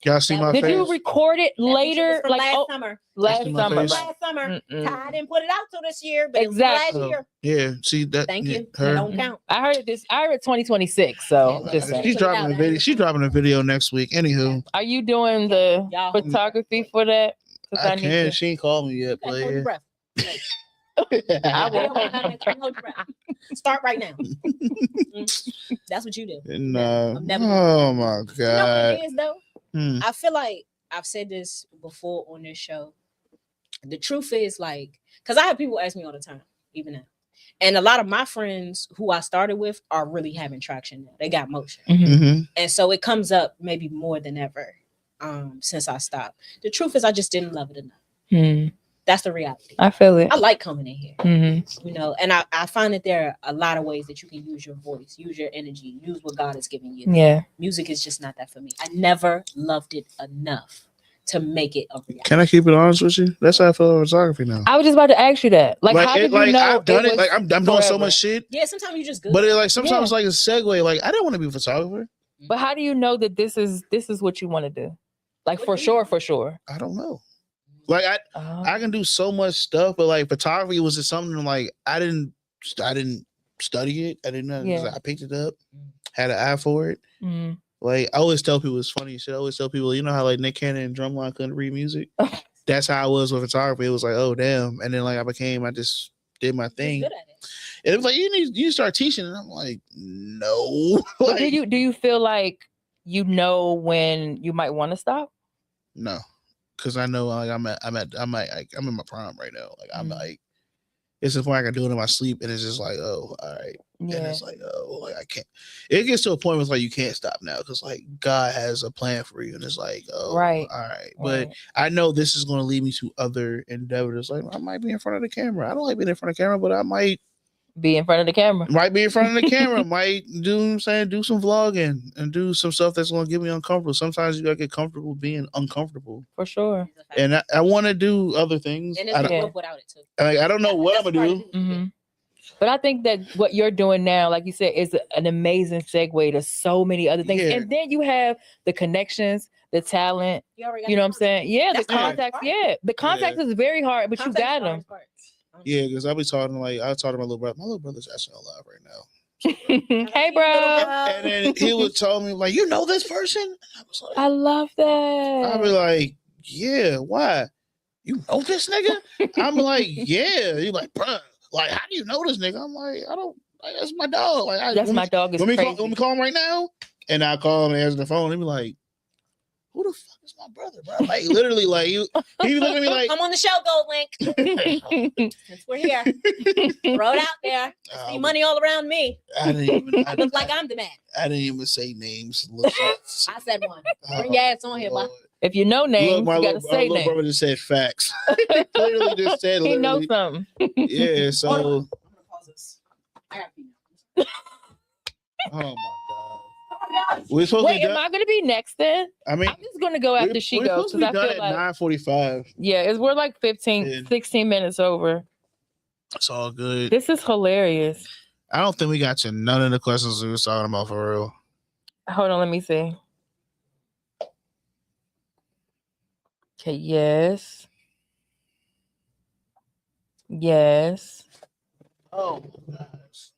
y'all see my Did face. you record it That picture was later? from Like last summer. last see my summer. face? Right. Last summer. Mm-mm. Ty didn't put it out till this year, but Exactly. it was last year. Yeah, see that. Thank yeah, you. Her. That don't count. I heard it 2026. So Yeah, just saying. She's dropping a video. She's dropping a video next week. Anywho, Are you doing the Y'all- photography for that? 'Cause I need can. to- She ain't called me yet, Okay, hold your player. breath. I will. Hold your breath. Start right now. That's what you do. No. I'm never- Oh my You know what god. it is though? Hmm. I feel like I've said this before on this show. The truth is, like, because I have people ask me all the time, even now. And a lot of my friends who I started with are really having traction now. They got motion. Mhm. Mm-hmm. And so it comes up maybe more than ever since I stopped. The truth is I just didn't love it enough. Mhm. That's the reality. I feel it. I like coming in here, Mhm. you know, and I find that there are a lot of ways that you can use your voice, use your energy, use what God has given you. Yeah. Music is just not that for me. I never loved it enough to make it a reality. Can I keep it honest with you? That's how I feel about photography now. I was just about to ask you that. Like, how did you know? I've done it. was Like I'm doing so forever? much shit. Yeah, sometimes you just good. But it like sometimes like a segue. Like I didn't want to be a photographer. But how do you know that this is what you want to do? Like What for do you sure, want? for sure. I don't know. Like Oh. I can do so much stuff, but like photography was just something like I didn't study it. I didn't know. Yeah. I picked it up, had an eye for it. Mhm. Like I always tell people it's funny shit. I always tell people, you know how like Nick Cannon and Drumline couldn't read music. That's how I was with photography. It was like, oh damn. And then like I just did my You're thing. good at it. And it was like you start teaching, and I'm like, no. But Like, do you feel like you know when you might want to stop? no, because I know like I'm in my prime right now. Like I'm Mm. like, it's the point I can do it in my sleep, and it's just like, oh, all right. And Yeah. it's like, oh, like I can't. It gets to a point where it's like you can't stop now because like God has a plan for you, and it's like, oh, Right. all right. But Right. I know this is going to lead me to other endeavors. Like I might be in front of the camera. I don't like being in front of the camera, but I might Be in front of the camera. be in front of the camera. Might do some vlogging and do some stuff that's going to get me uncomfortable. Sometimes you got to get comfortable being uncomfortable, For sure. It's a fact. and I want to do other things. And I it's don't, a growth without it too. I don't know what I'm That's gonna part do. of it. hmm But I think that what you're doing now, like you said, is an amazing segue to so many other things. Yeah. And then you have the connections, the talent. You already got You know the what I'm saying? Yeah, That's the the hard contacts. part. Yeah, the contacts is very hard, but context. you got them. Context is the hardest part. Yeah, because I was talking to my little brother. My little brother's SNL live right now. Hey, bro. And then he would tell me, like, you know this person? And I was like, I love I'd be that. like, yeah, why? You know this nigga? I'm like, yeah. He's like, bruh, like, how do you know this nigga? I'm like, I don't, like, that's my dog. Like, That's my dog. Is Let me crazy. call him right now. And I call him and answer the phone. He'd be like, who the fuck is my brother, bro? Like, literally, like, he be looking at me like, Come on the show, Gold Link. Since we're here, throw it out there. See money all around me. I didn't even, I look like I'm the man. I didn't even say names. Look, I said one. Bring your ass on here, boy. If you know names, my you little, gotta say little names. brother just said facts. Literally just said, He knows literally. something. Yeah, Hold so, on. I'm gonna pause this. I got you. oh my god. Oh my God. We're supposed Wait, to be am done. I gonna be next then? I mean, I'm just gonna go after she we're goes supposed to because be I done feel at like 9:45. we're like 15, Yeah. 16 minutes over. It's all good. This is hilarious. I don't think we got to none of the questions we was talking about for real. Hold on, let me see. Okay, yes. Yes. Oh my gosh.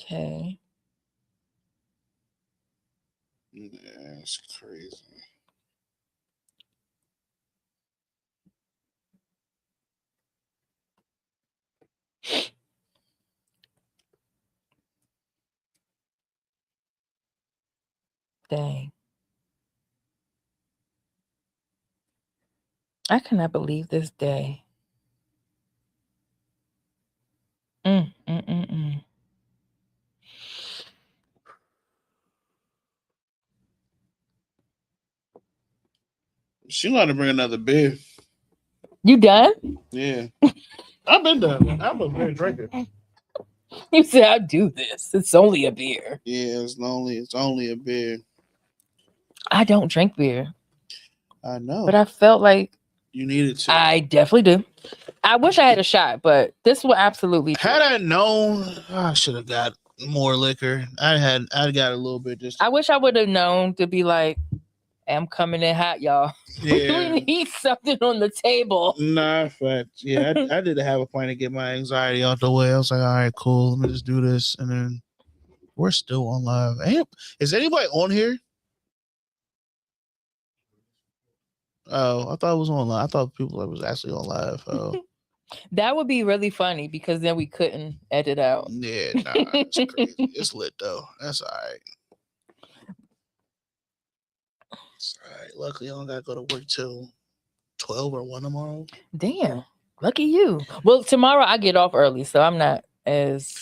Okay. Yeah, it's crazy. Dang. I cannot believe this day. Mm. She wanted to bring another beer. You done? Yeah. I've been done. I'm a beer drinker. You said I'll do this. It's only a beer. Yeah, it's only a beer. I don't drink beer, I know. but I felt like You needed to. I definitely do. I wish I had a shot, but this will absolutely. Had I known, I should have got more liquor. I got a little bit. Just I wish I would have known to be like, I'm coming in hot, y'all. yeah. We need something on the table. Nah, fact. Yeah, I did have a plan to get my anxiety out the way. I was like, all right, cool. Let me just do this, and then we're still on live. Hey, is anybody on here? Oh, I thought it was on live. I thought people was actually on live. Oh, That would be really funny because then we couldn't edit out. yeah, nah, it's crazy. It's lit though. That's all right. It's all right. Luckily, I don't gotta go to work till 12 or 1 tomorrow. Damn, lucky you. Well, tomorrow I get off early, so I'm not as.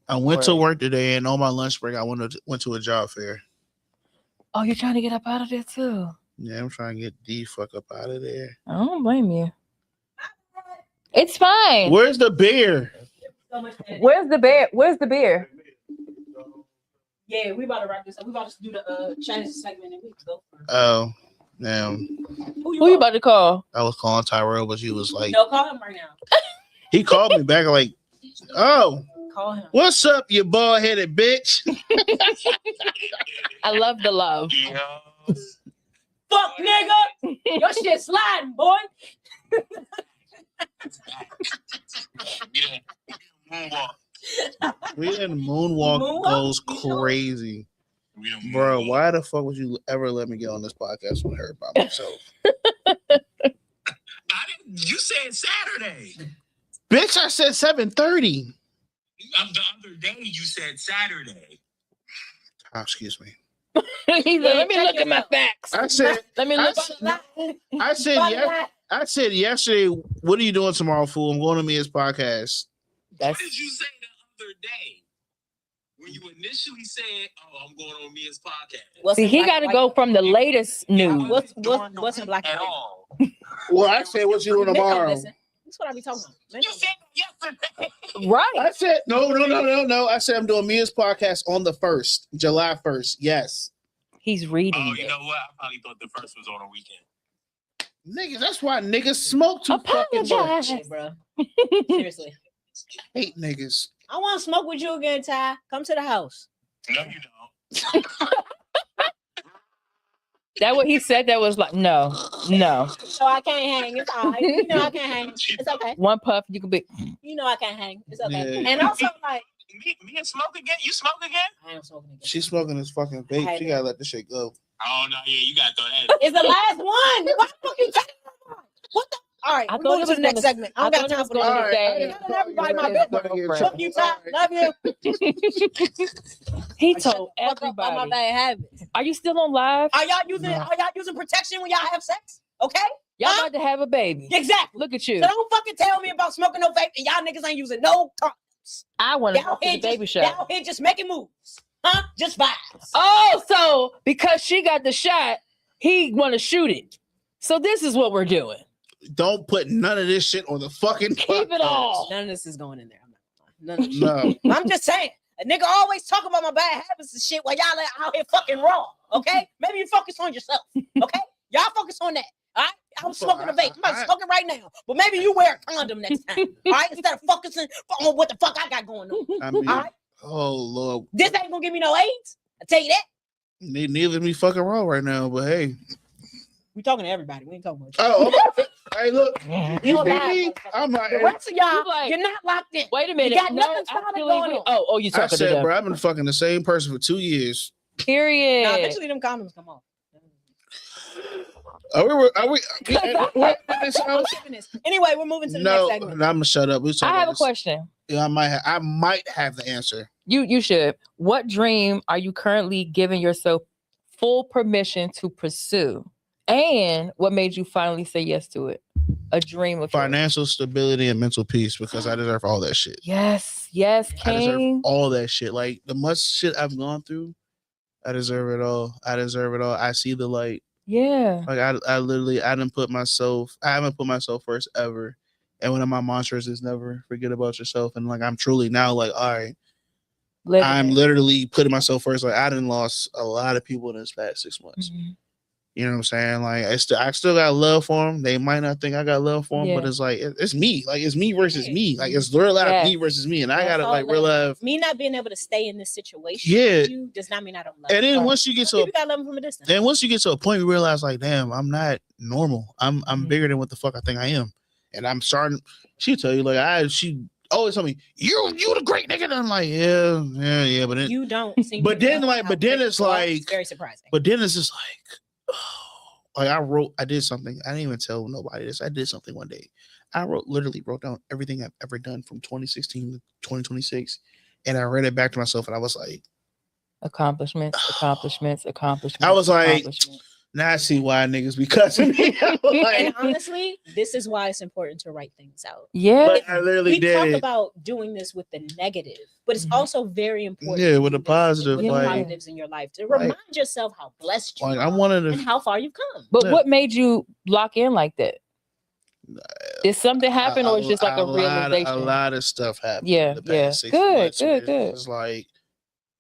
I went to work today, and on my lunch break, I went to a job fair. Oh, you're trying to get up out of there too. Yeah, I'm trying to get the fuck up out of there. I don't blame you. It's fine. Where's the beer? Where's the beer? Where's the beer? Yeah, we about to wrap this up. We about to do the change the segment and we can go. Oh, damn. Who Who you about to call? I was calling Tyrell, but she was like, No, call him right now. he called me back like, oh, Call him. what's up, you bald headed bitch? I love the love. Fuck, nigga. Your shit sliding, boy. We in moonwalk goes crazy. Bro, why the fuck would you ever let me get on this podcast with her by myself? You said Saturday. Bitch, I said 7:30. The other day you said Saturday. Oh, excuse me. He said, let me look at my facts. I said, Let me look. I said yesterday, what are you doing tomorrow, fool? I'm going to Mia's podcast. What did you say the other day? When you initially said, "Oh, I'm going on Mia's podcast." See, he got to go from the latest news. What's in black at and white? all? Well, I said, what you doing Men don't tomorrow? listen. That's what I be talking about. Men You don't said yesterday. Right. I said, no. I said I'm doing Mia's podcast on the 1st, July 1st. Yes. He's reading. Oh, you it. know what? I probably thought the first was on a weekend. Niggas, that's why niggas smoke too fucking much. Apologize. Hey, bro. Seriously. Hate niggas. I want to smoke with you again, Ty. Come to the house. No, you don't. That what he said. That was like, no. So I can't hang. It's all right. You know I can't hang. It's okay. One puff, you could be. You know I can't hang. It's okay. Yeah. And also, like, Me and smoke again? You smoke again? I am smoking again. She's smoking this fucking vape. She gotta let this shit go. Oh no, yeah, you gotta throw that. It's the last one. Why the fuck you taking that? What the? All right, I we're thall going it to was the next gonna- segment. I don't got time for this. All All right. right. Telling everybody my business. Fuck you, Ty. Love you. He I shut told the fuck up about my everybody. bad habits. Are you still on live? Are y'all using protection when y'all have sex? Okay? Y'all about to have a baby. Exactly. Look at you. So don't fucking tell me about smoking no vape and y'all niggas ain't using no condoms. I want to Y'all go to the here baby just, shower. y'all here just making moves. Huh? Just vibes. Oh, so because she got the shot, he want to shoot it. So this is what we're doing. Don't put none of this shit on the fucking Keep it podcast. all. None of this is going in there. I'm not. None of this. No. I'm just saying. A nigga always talk about my bad habits and shit while y'all out here fucking raw. Okay? Maybe you focus on yourself. Okay? Y'all focus on that. All right? I'm smoking a vape. I'm smoking right now. But maybe you wear a condom next time. All right? Instead of focusing on what the fuck I got going on. I mean, All right? oh Lord. This ain't gonna give me no AIDS. I tell you that. Neither me fucking wrong right now, but hey. We talking to everybody. We ain't talking about you. Oh, hey, look. You You don't see lie, me? motherfucker. I'm like, The rest of y'all, You like- you're not locked in. Wait a minute. got No, nothing I solid still going agree. on. Oh, you I talking to said, them. bro, I've been fucking the same person for 2 years. Period. Nah, eventually them condoms come off. Are we Anyway, we're moving to the no, next segment. I'm gonna shut up. We'll talk I have about a this. question. Yeah, I might have the answer. You should. What dream are you currently giving yourself full permission to pursue? And what made you finally say yes to it? A dream of yours. Financial stability and mental peace, because I deserve all that shit. Yes, I deserve King. all that shit. Like the much shit I've gone through, I deserve it all. I deserve it all. I see the light. Yeah. Like I literally, I haven't put myself first ever. And one of my mantras is never forget about yourself. And like I'm truly now like, all right, Living I'm it. literally putting myself first. Like I done lost a lot of people in this past 6 months. Mhm. You know what I'm saying? Like I still got love for them. They might not think I got love for them, but Yeah. it's like it's me. Like it's me versus me. Like it's real out Yes. me versus me, and I Yes. gotta All like love. realize. Me not being able to stay in this situation Yeah. with you does not mean I don't love And you. then Right. once you get Some to a people gotta love them from a distance. then once you get to a point, you realize like, damn, I'm not normal. I'm Mhm. bigger than what the fuck I think I am, and I'm starting. She tell you like she always tell me you the great nigga. And I'm like yeah, but then You don't seem but to then, know like, how but then great it's you are. like- It's very surprising. but then it's just like, like I did something. I didn't even tell nobody this. I did something one day. I literally wrote down everything I've ever done from 2016 to 2026, and I read it back to myself, and I was like, Accomplishments. I was like, accomplishments. now I see why niggas be cussing me. I was And like, honestly, this is why it's important to write things out. Yeah. but I literally We talk did it. about doing this with the negative, but it's Mhm. also very important. Yeah, to with do the this positive, with the like- positives in your life to like- remind yourself how blessed you Like are I wanted and to. how far you've come. But Yeah. what made you lock in like that? Did something happen, or it's just like a realization? A lot of stuff happened. Yeah, the yeah. past 6 Good, months where good, good. It's like,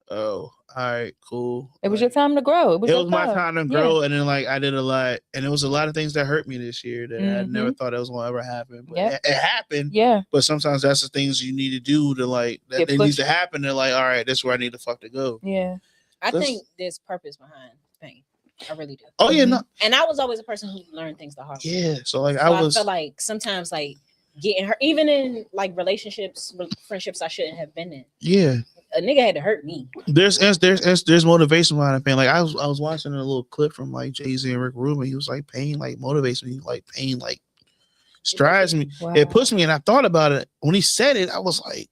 oh, all right, cool. It was Like, your time to grow. It was, It your was my time to Yeah. grow, and then like I did a lot, and it was a lot of things that hurt me this year that I Mhm. never thought it was gonna ever happen. But Yep. it happened. Yeah. But sometimes that's the things you need to do to like that Get they need pushed. to happen. They're like, all right, this is where I need to fuck to go. Yeah. I That's- think there's purpose behind pain. I really do. Oh yeah, Mhm. no, And I was always a person who learned things the hard way. yeah. So like So I was, felt like sometimes like getting hurt, even in like relationships, friendships I shouldn't have been in. yeah. A nigga had to hurt me. There's motivation behind it. Like I was watching a little clip from like Jay-Z and Rick Rubin. He was like, pain like motivates me, like pain like strides me. Wow. It pushed me, and I thought about it when he said it. I was like,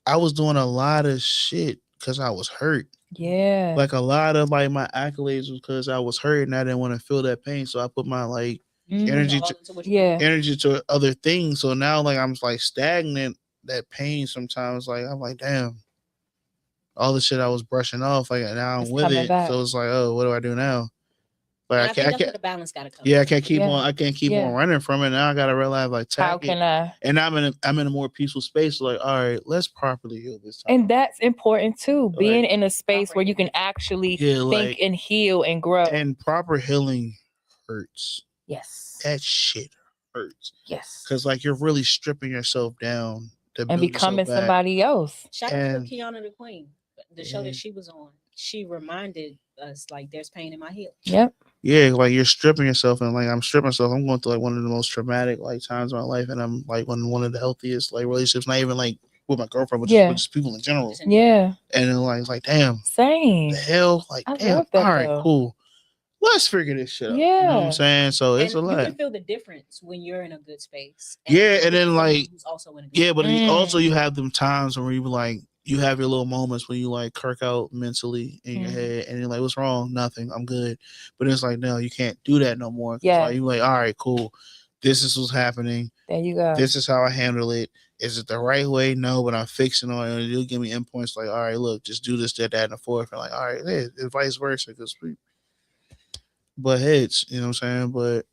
I was doing a lot of shit because I was hurt. Yeah. Like a lot of like my accolades was because I was hurt and I didn't want to feel that pain. So I put my like Mhm. energy All to- into what you Yeah. energy to other things. So now like I'm like stagnant. That pain sometimes like I'm like, damn, all the shit I was brushing off, like now I'm It's with coming it. back. So it's like, oh, what do I do now? And Like I think that's where can't the balance gotta come. yeah, I can't keep Yeah. on. I can't keep Yeah. on running from it. Now I gotta realize like How tack it. can I? And I'm in a more peaceful space. Like, all right, let's properly heal this time. And that's important too. Being in a space proper where you can actually Yeah, think like and heal and grow. and proper healing hurts. Yes. That shit hurts. Yes. Because like you're really stripping yourself down to And build becoming yourself back. somebody else. Shout out And- to Kiana the Queen, the show Yeah. that she was on. She reminded us like there's pain in my heel. Yep. Yeah, like you're stripping yourself, and like I'm stripping myself. I'm going through like one of the most traumatic like times of my life, and I'm like one of the healthiest like relationships. Not even like with my girlfriend, but Yeah. just people in general. Just in- Yeah. And then like it's like, damn, Same. the hell, like I damn. love that, All right, though. cool. Let's figure this shit out. You know what Yeah. I'm saying? So it's and a you lot. can feel the difference when you're in a good space. Yeah, and then, someone like- who's also in a good Yeah, but Mm. also you have them times where you like you have your little moments when you like kirk out mentally in your Mhm. head, and you're like, "What's wrong? Nothing. I'm good." But it's like, no, you can't do that no more. 'Cause, Yeah. like, you're like, all right, cool. This is what's happening. There you go. This is how I handle it. Is it the right way? No, but I'm fixing on it. And you'll give me endpoints like, all right, look, just do this, that, and the fourth. And like, all right, yeah, and vice versa. Because we butt heads, you know what I'm saying? But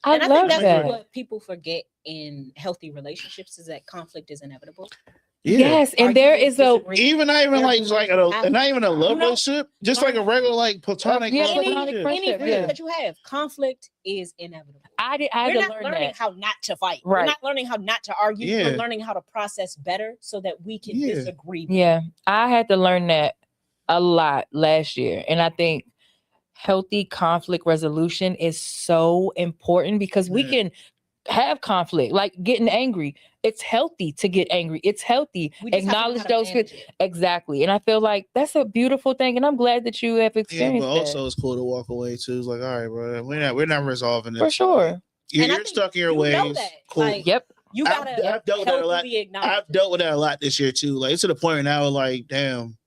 I And I love think that's that. what people forget in healthy relationships is that conflict is inevitable. yeah. Yes, and there Arguments, is a disagreements, Even not even like Everyone's not even a love You know, relationship, just like a regular like platonic Yeah, any, platonic relationship. friendship, any yeah. that you have, conflict is inevitable. I had We're to not learn learning that. how not to fight. Right. We're not learning how not to argue. Yeah. We're learning how to process better so that we can Yeah. disagree. Yeah, I had to learn that a lot last year, and I think healthy conflict resolution is so important because we Yeah. can have conflict, like getting angry. It's healthy to get angry. It's healthy. We just have to know Acknowledge how to those manage feelings. it. Exactly. And I feel like that's a beautiful thing. And I'm glad that you have Yeah, experienced but also it's cool to walk away too. It's like, all right, bro, we're not resolving that. this. For sure. Like, you're, And I you're think stuck in your you know ways. that. Cool. Like, Yep. You I've gotta dealt with that a lot. healthily acknowledge. I've dealt with that a lot this year too. Like, it's to the point now, like, damn,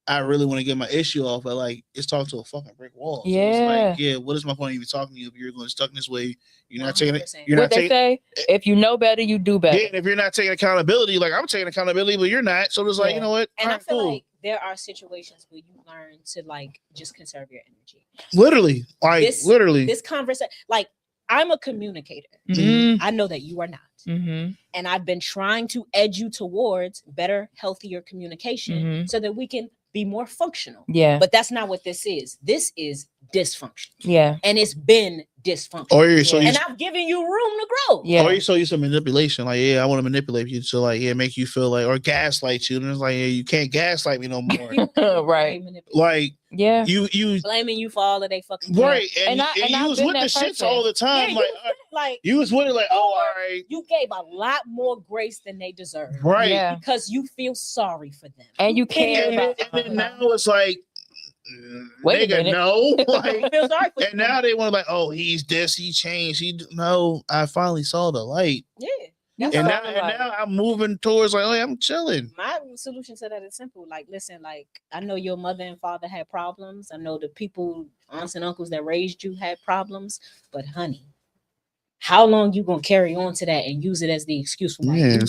I really want to get my issue off, but like, it's talking to a fucking brick wall. So it's like, yeah, what is my point of even talking to you if you're going stuck this way? You're not taking it. 100%. You're What not they taking. say, if you know better, you do better. Yeah, and if you're not taking accountability, like I'm taking accountability, but you're not. So it's like, Yeah. you know what? And I Alright, feel cool. like there are situations where you learn to like just conserve your energy. Literally, like literally. This conversation, like I'm a communicator. Mhm. I know that you are not. Mhm. And I've been trying to edge you towards better, healthier communication Mhm. so that we can be more functional. Yeah. But that's not what this is. This is dysfunction. Yeah. And it's been dysfunction. Or you're so Yeah. And I've given you room to grow. Yeah. Or you're so used to manipulation. Like, yeah, I want to manipulate you to like, yeah, make you feel like, or gaslight you. And it's like, yeah, you can't gaslight me no more. Right. Like, Yeah. you Blaming you for all of they fucking right. And And, I've you was been with the that shits person. all the Yeah, time. you, Like, like you was with it, like, oh, Or- all right. you gave a lot more grace than they deserve. Right. Yeah. Because you feel sorry for them. And you care And, about then now it's like, Wait a nigga, minute. no. You Like, feel sorry for and now they want to like, oh, he's this, he changed. No, I finally saw the light. Yeah. You That's And saw all. now, the and light. now I'm moving towards like, oh, yeah, I'm chilling. My solution to that is simple. Like, listen, like I know your mother and father had problems. I know the people, aunts and uncles that raised you had problems. But honey, how long you gonna carry on to that and use it as the excuse for why you Yeah, not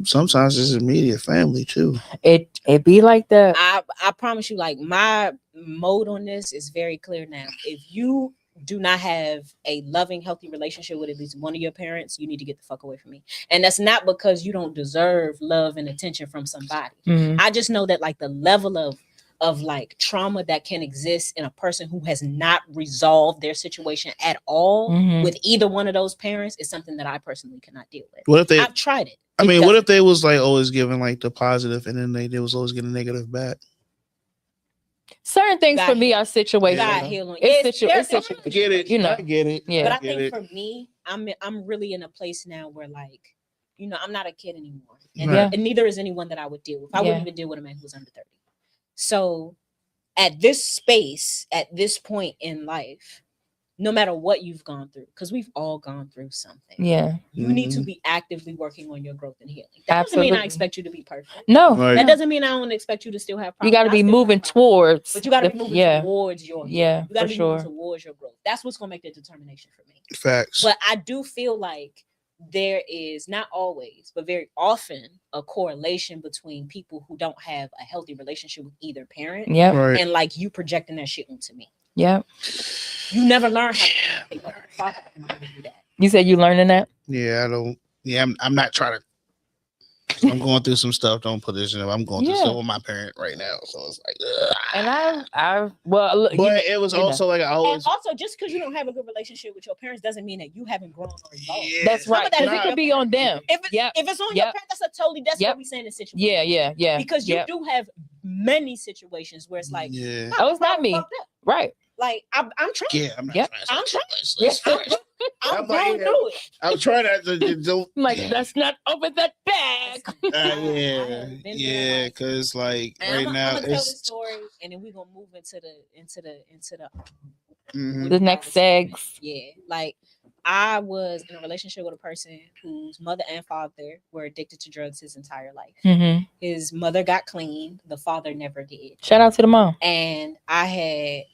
sometimes it's immediate family too. it be like that. I promise you, like my mode on this is very clear now. If you do not have a loving, healthy relationship with at least one of your parents, you need to get the fuck away from me. And that's not because you don't deserve love and attention from somebody. Mhm. I just know that like the level of like trauma that can exist in a person who has not resolved their situation at all Mhm. with either one of those parents is something that I personally cannot deal with. What if they? I've tried it. I It mean, what doesn't- if they was like always giving like the positive, and then they was always getting negative back? Certain things God for me heal- are situational. God heal on- It's Yes, situ- there's it's some- I get it. You know. I get it. Yeah. But I get think it. for me, I'm really in a place now where like, you know, I'm not a kid anymore. And, Right. Yeah. and neither is anyone that I would deal with. I Yeah. wouldn't even deal with a man who's under 30. So at this space, at this point in life, no matter what you've gone through, because we've all gone through something. Yeah. You need to Mhm. be actively working on your growth and healing. That doesn't mean I Absolutely. expect you to be perfect. No. Right. That doesn't mean I don't expect you to still have You problems. got to I be still have moving problems. towards. But you got to be the- moving yeah. towards your Yeah, you got for to be sure. moving towards your growth. That's what's gonna make the determination for me. Facts. But I do feel like there is not always, but very often a correlation between people who don't have a healthy relationship with either parent Yep. right. and like you projecting that shit onto me. Yep. You never learn how to communicate with your father and how to do that. You said you learning that? Yeah, I don't. Yeah, I'm not trying to. I'm going through some stuff. Don't put this in. I'm going through Yeah. stuff with my parent right now, so it's like. Ugh. And I well, look, But it was you know. also like I And always. also, just because you don't have a good relationship with your parents doesn't mean that you haven't grown or evolved. Yeah, that's right. Some of that 'Cause is it could be on them. If it's, Yep. if it's on your Yep. parents, that's that's Yep. what we say in this situation. Yeah. Because you Yep. do have many situations where it's like, Yeah. "Nah, Oh, it's not I'm me." fucked up." Right. Like I'm trying. Yeah, I'm not Yep. trying to. I'm trying. Let's- I'm I'm like, going yeah. through it. I'm trying not to don't. Like, let's not open that bag. Yeah, because like And right I'm now gonna tell this it's story, and then we're gonna move into the mhm. The next segs. Yeah, like I was in a relationship with a person whose mother and father were addicted to drugs his entire life. Mm-hmm. His mother got clean, the father never did. Shout out to the mom. And I had,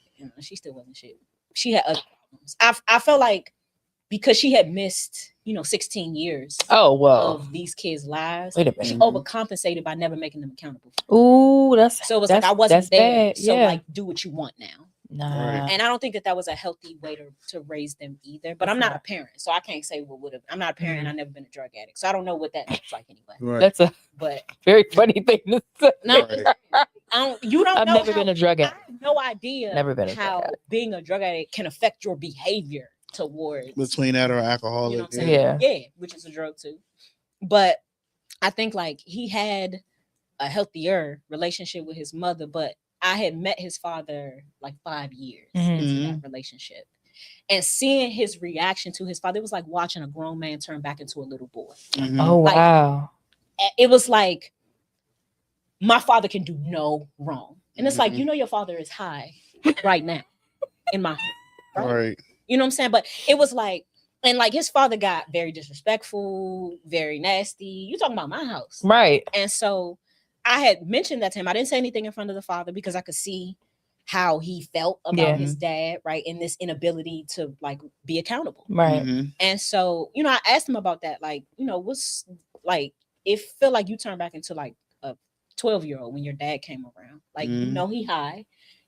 she still wasn't shit. She had other problems. I felt like because she had missed, 16 years Oh well. of these kids' lives, Wait a she minute. overcompensated by never making them accountable. Ooh, that's So it was that's, like I wasn't that's there. bad. So Yeah. like, do what you want now. Nah. And I don't think that was a healthy way to raise them either. But I'm not a parent, so I can't say what would have. I'm not a parent. And I've never been a drug addict, so I don't know what that looks like anyway. Right. That's a But very funny thing to say. no, Right. you don't. I've know never how- been a drug I addict. have no idea Never been a drug how addict. being a drug addict can affect your behavior towards Between that or you know alcoholic. what I'm saying? Yeah. Yeah, which is a drug too. But I think like he had a healthier relationship with his mother, but I had met his father like 5 years Mhm. into that relationship. And seeing his reaction to his father, it was like watching a grown man turn back into a little boy. Mhm. Oh Like- wow. It was like, my father can do no wrong. And it's like, Mhm. you know, your father is high right now in my home. Right? Right. You know what I'm saying? But it was like, and like his father got very disrespectful, very nasty. You talking about my house. Right. And so I had mentioned that to him. I didn't say anything in front of the father because I could see how he felt about Yeah. his dad, right? And this inability to like be accountable. Right. Mhm. And so, you know, I asked him about that. Like, you know, what's like, it felt like you turned back into like a 12-year-old when your dad came around. Like, you Mhm. know, he high.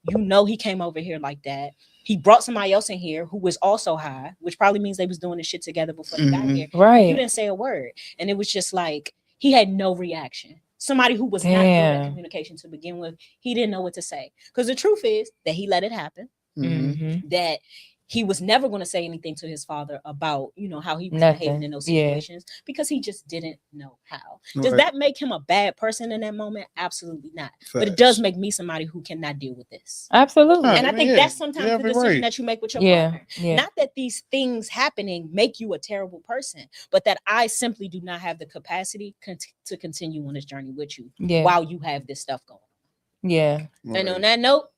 You know, he came over here like that. He brought somebody else in here who was also high, which probably means they was doing this shit together before they got Mhm. here. You Right. didn't say a word. And it was just like, he had no reaction. Somebody who was not good at Damn. communication to begin with, he didn't know what to say. Because the truth is that he let it happen, Mhm. Mhm. that he was never going to say anything to his father about, you know, how he was Nothing. behaving in those Yeah. situations because he just didn't know how. Does Right. that make him a bad person in that moment? Absolutely not. But it does Facts. make me somebody who cannot deal with this. Absolutely. Huh. And I mean, think yeah, that's sometimes you're the every decision right. that you make with your Yeah. partner. Yeah. Not that these things happening make you a terrible person, but that I simply do not have the capacity to continue on this journey with you Yeah. while you have this stuff going. Yeah. And on Right. that note,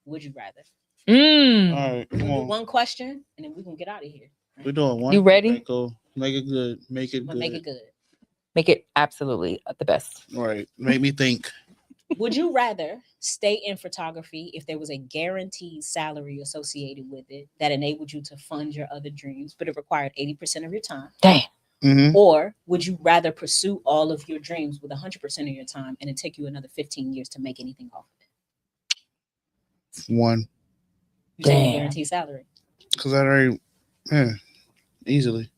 would you rather? Mm. All right, come We'll do on. one question and then we're gonna get out of here. We're doing one. You ready? Okay, cool. Make it good. Make it But good. make it good. Make it absolutely the best. All right. Make me think. Would you rather stay in photography if there was a guaranteed salary associated with it that enabled you to fund your other dreams, but it required 80% of your time? Damn. Mm-hmm. Or would you rather pursue all of your dreams with 100% of your time and it take you another 15 years to make anything off of it? One. You say Damn. guaranteed salary. Because I already, yeah, easily.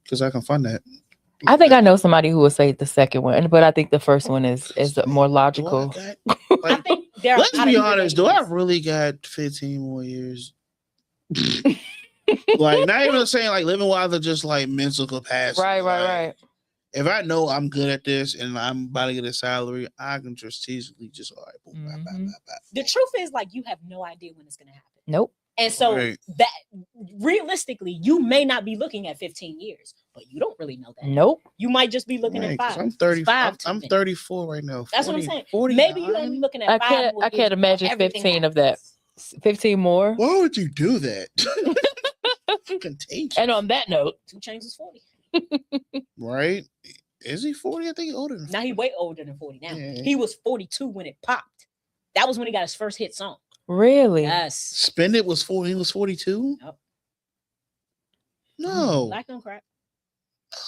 Because I can fund that. I think I know somebody who will say the second one, but I think the first one is more Do I logical. got, I like, think there are let's a lot be of honest. Do I creatives. really got 15 more years? Like, not even saying like living wise, or just like mental capacity. Right. Like, if I know I'm good at this and I'm about to get a salary, I can strategically just all right, boom, bap, bap, Mhm. bap, bap. The truth is, like, you have no idea when it's going to happen. Nope. And so Right. that realistically, you may not be looking at 15 years, but you don't really know that. Nope. You might just be looking Right, at 'cause 5. I'm 30. I'm too 34 right now. That's what I'm 40, saying. 49. Maybe you only looking at I 5. can't. more I years can't before imagine everything 15 of that. happens. 15 more. Why would you do that? Contagious. And on that note, 2 Chainz was 40. Right? Is he 40? I think he's older than Now he way older than 40 now. Yeah. He was 42 when it popped. That was when he got his first hit song. really, Yes. Spend It was 40. He was 42? Yep. No. Black don't crack.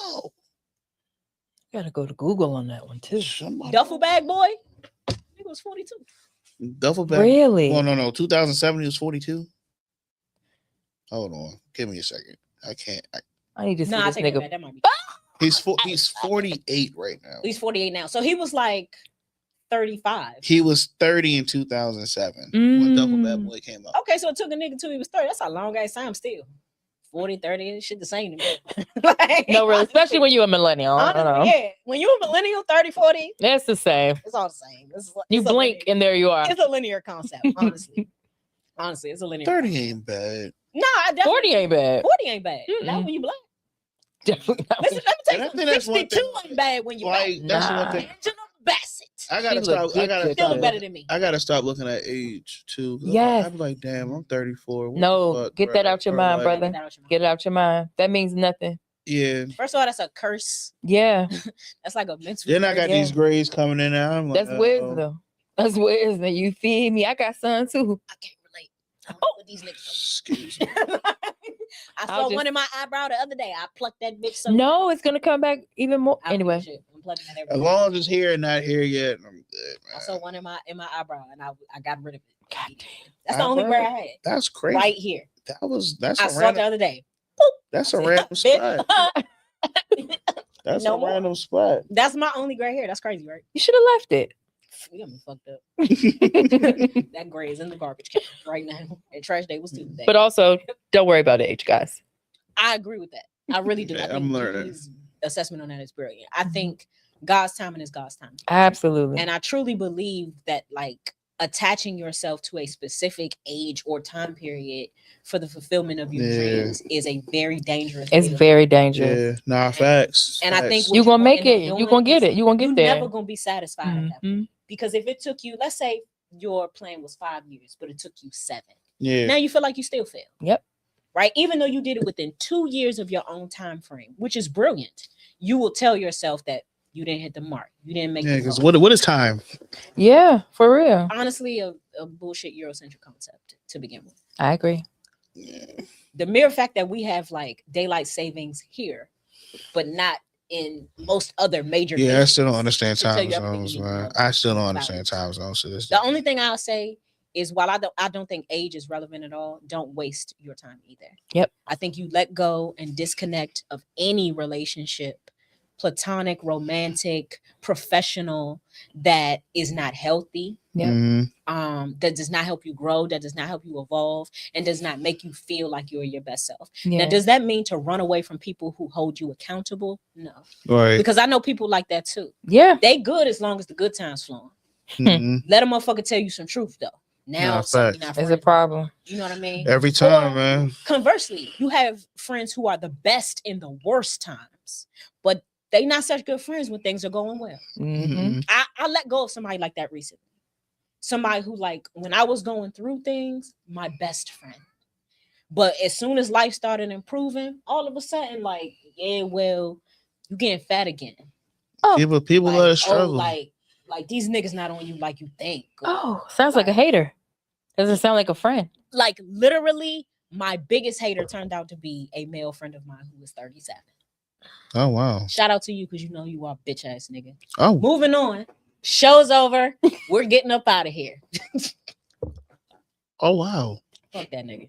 No. gotta go to Google on that one too. Somebody. Duffel Bag Boy, he was 42. Duffel bag. Really? Well, no. 2007, he was 42. Hold on. Give me a second. I can't. I need to see No, I this take that nigga. back. That might be. He's 48 right now. He's 48 now. So he was like 35. He was 30 in 2007 when Duffel Bag Mm. Boy came out. Okay, so it took a nigga till he was 30. That's a long ass time still. 40, 30, shit the same to me. Like, No, really, especially when you're a millennial. I don't know. honestly, yeah. When you're a millennial, 30, 40, That's the same. it's all the same. You it's a blink linear- and there you are. It's a linear concept, honestly. Honestly, it's a linear 30 concept. ain't bad. No, I definitely 40 ain't bad. 40 ain't bad. Not Mm-mm. when you black. Definitely not. Listen, let me tell And I you think something. that's one 62 thing, ain't bad when you Like, black. that's Nah. one thing. Angela Bassett. I gotta She stop. look I good, gotta good, Still stop. good. better than me. I gotta stop looking at age too. 'Cause Yes. I'm like, damn, I'm 34. What the No, fuck, get that bro? out your Or mind, like, brother. Get that out your mind. Get it out your mind. That means nothing. Yeah. First of all, that's a curse. Yeah, That's like a mental. Then I got curse. Yeah. these grades coming in now. I'm like, that's wisdom. That's wisdom. You feed me. I got son too. I can't relate. I don't know what these niggas Excuse me. I I'll saw just- one in my eyebrow the other day. I plucked that bitch. So No, it's gonna come back even more. I don't give a Anyway, shit. I'm plugging that every As day. long as it's here and not here yet, I'm good, I man. saw one in my eyebrow and I got rid of it. God damn. That's the only Eyebrow? gray I had. That's crazy. Right here. That's I a saw it the random. other day. That's a I said, random "Bitch, spot. That's no a more." random spot. That's my only gray hair. That's crazy, right? You should have left it. We got me fucked up. That gray is in the garbage can right now. And trash day was Tuesday. But also, don't worry about age, guys. I agree with that. I really do. I Yeah, think I'm learning. Kiki's assessment on that is brilliant. I think God's timing is God's timing. Absolutely. And I truly believe that, like, attaching yourself to a specific age or time period for the fulfillment of your Yeah. dreams is a very dangerous. It's way to very live. dangerous. Yeah, nah, facts. And I think facts. what You gonna gonna make end up it. You doing gonna get is it. You gonna get You're there. never gonna be satisfied at that point. Mhm. Because if it took you, let's say your plan was 5 years, but it took you 7. Yeah, Now you feel like you still failed. Yep. Right? Even though you did it within 2 years of your own time frame, which is brilliant, you will tell yourself that you didn't hit the mark. You didn't make yeah. the Because goal. what is time? Yeah, for real. Honestly, a bullshit Eurocentric concept to begin with. I agree. The mere fact that we have like daylight savings here, but not in most other major Yeah, I nations, still don't understand should tell time you everything zones, you need to man. know I still don't about understand it. time zones to this day. The only thing I'll say is while I don't think age is relevant at all, don't waste your time either. Yep. I think you let go and disconnect of any relationship, platonic, romantic, professional, that is not healthy, Yep. Mhm. that does not help you grow, that does not help you evolve, and does not make you feel like you're your best self. Yeah. Now, does that mean to run away from people who hold you accountable? No, Right. because I know people like that too. Yeah. They good as long as the good times flowing. Mhm. Let a motherfucker tell you some truth though. Now Nah, suddenly facts. not It's a friends. problem. You know what I mean? Every time, Or man. Conversely, you have friends who are the best in the worst times, but they not such good friends when things are going well. Hmm. I let go of somebody like that recently. Somebody who, like, when I was going through things, my best friend. But as soon as life started improving, all of a sudden, like, yeah, well, you getting fat again. Oh. People Like, let us struggle. like these niggas not on you like you think. Or, Oh, sounds like a hater. Doesn't sound like a friend. like literally, my biggest hater turned out to be a male friend of mine who was 37. Oh wow. Shout out to you because you know you are a bitch ass nigga. Oh, Moving on. Show's over. We're getting up out of here. oh wow. Fuck that nigga.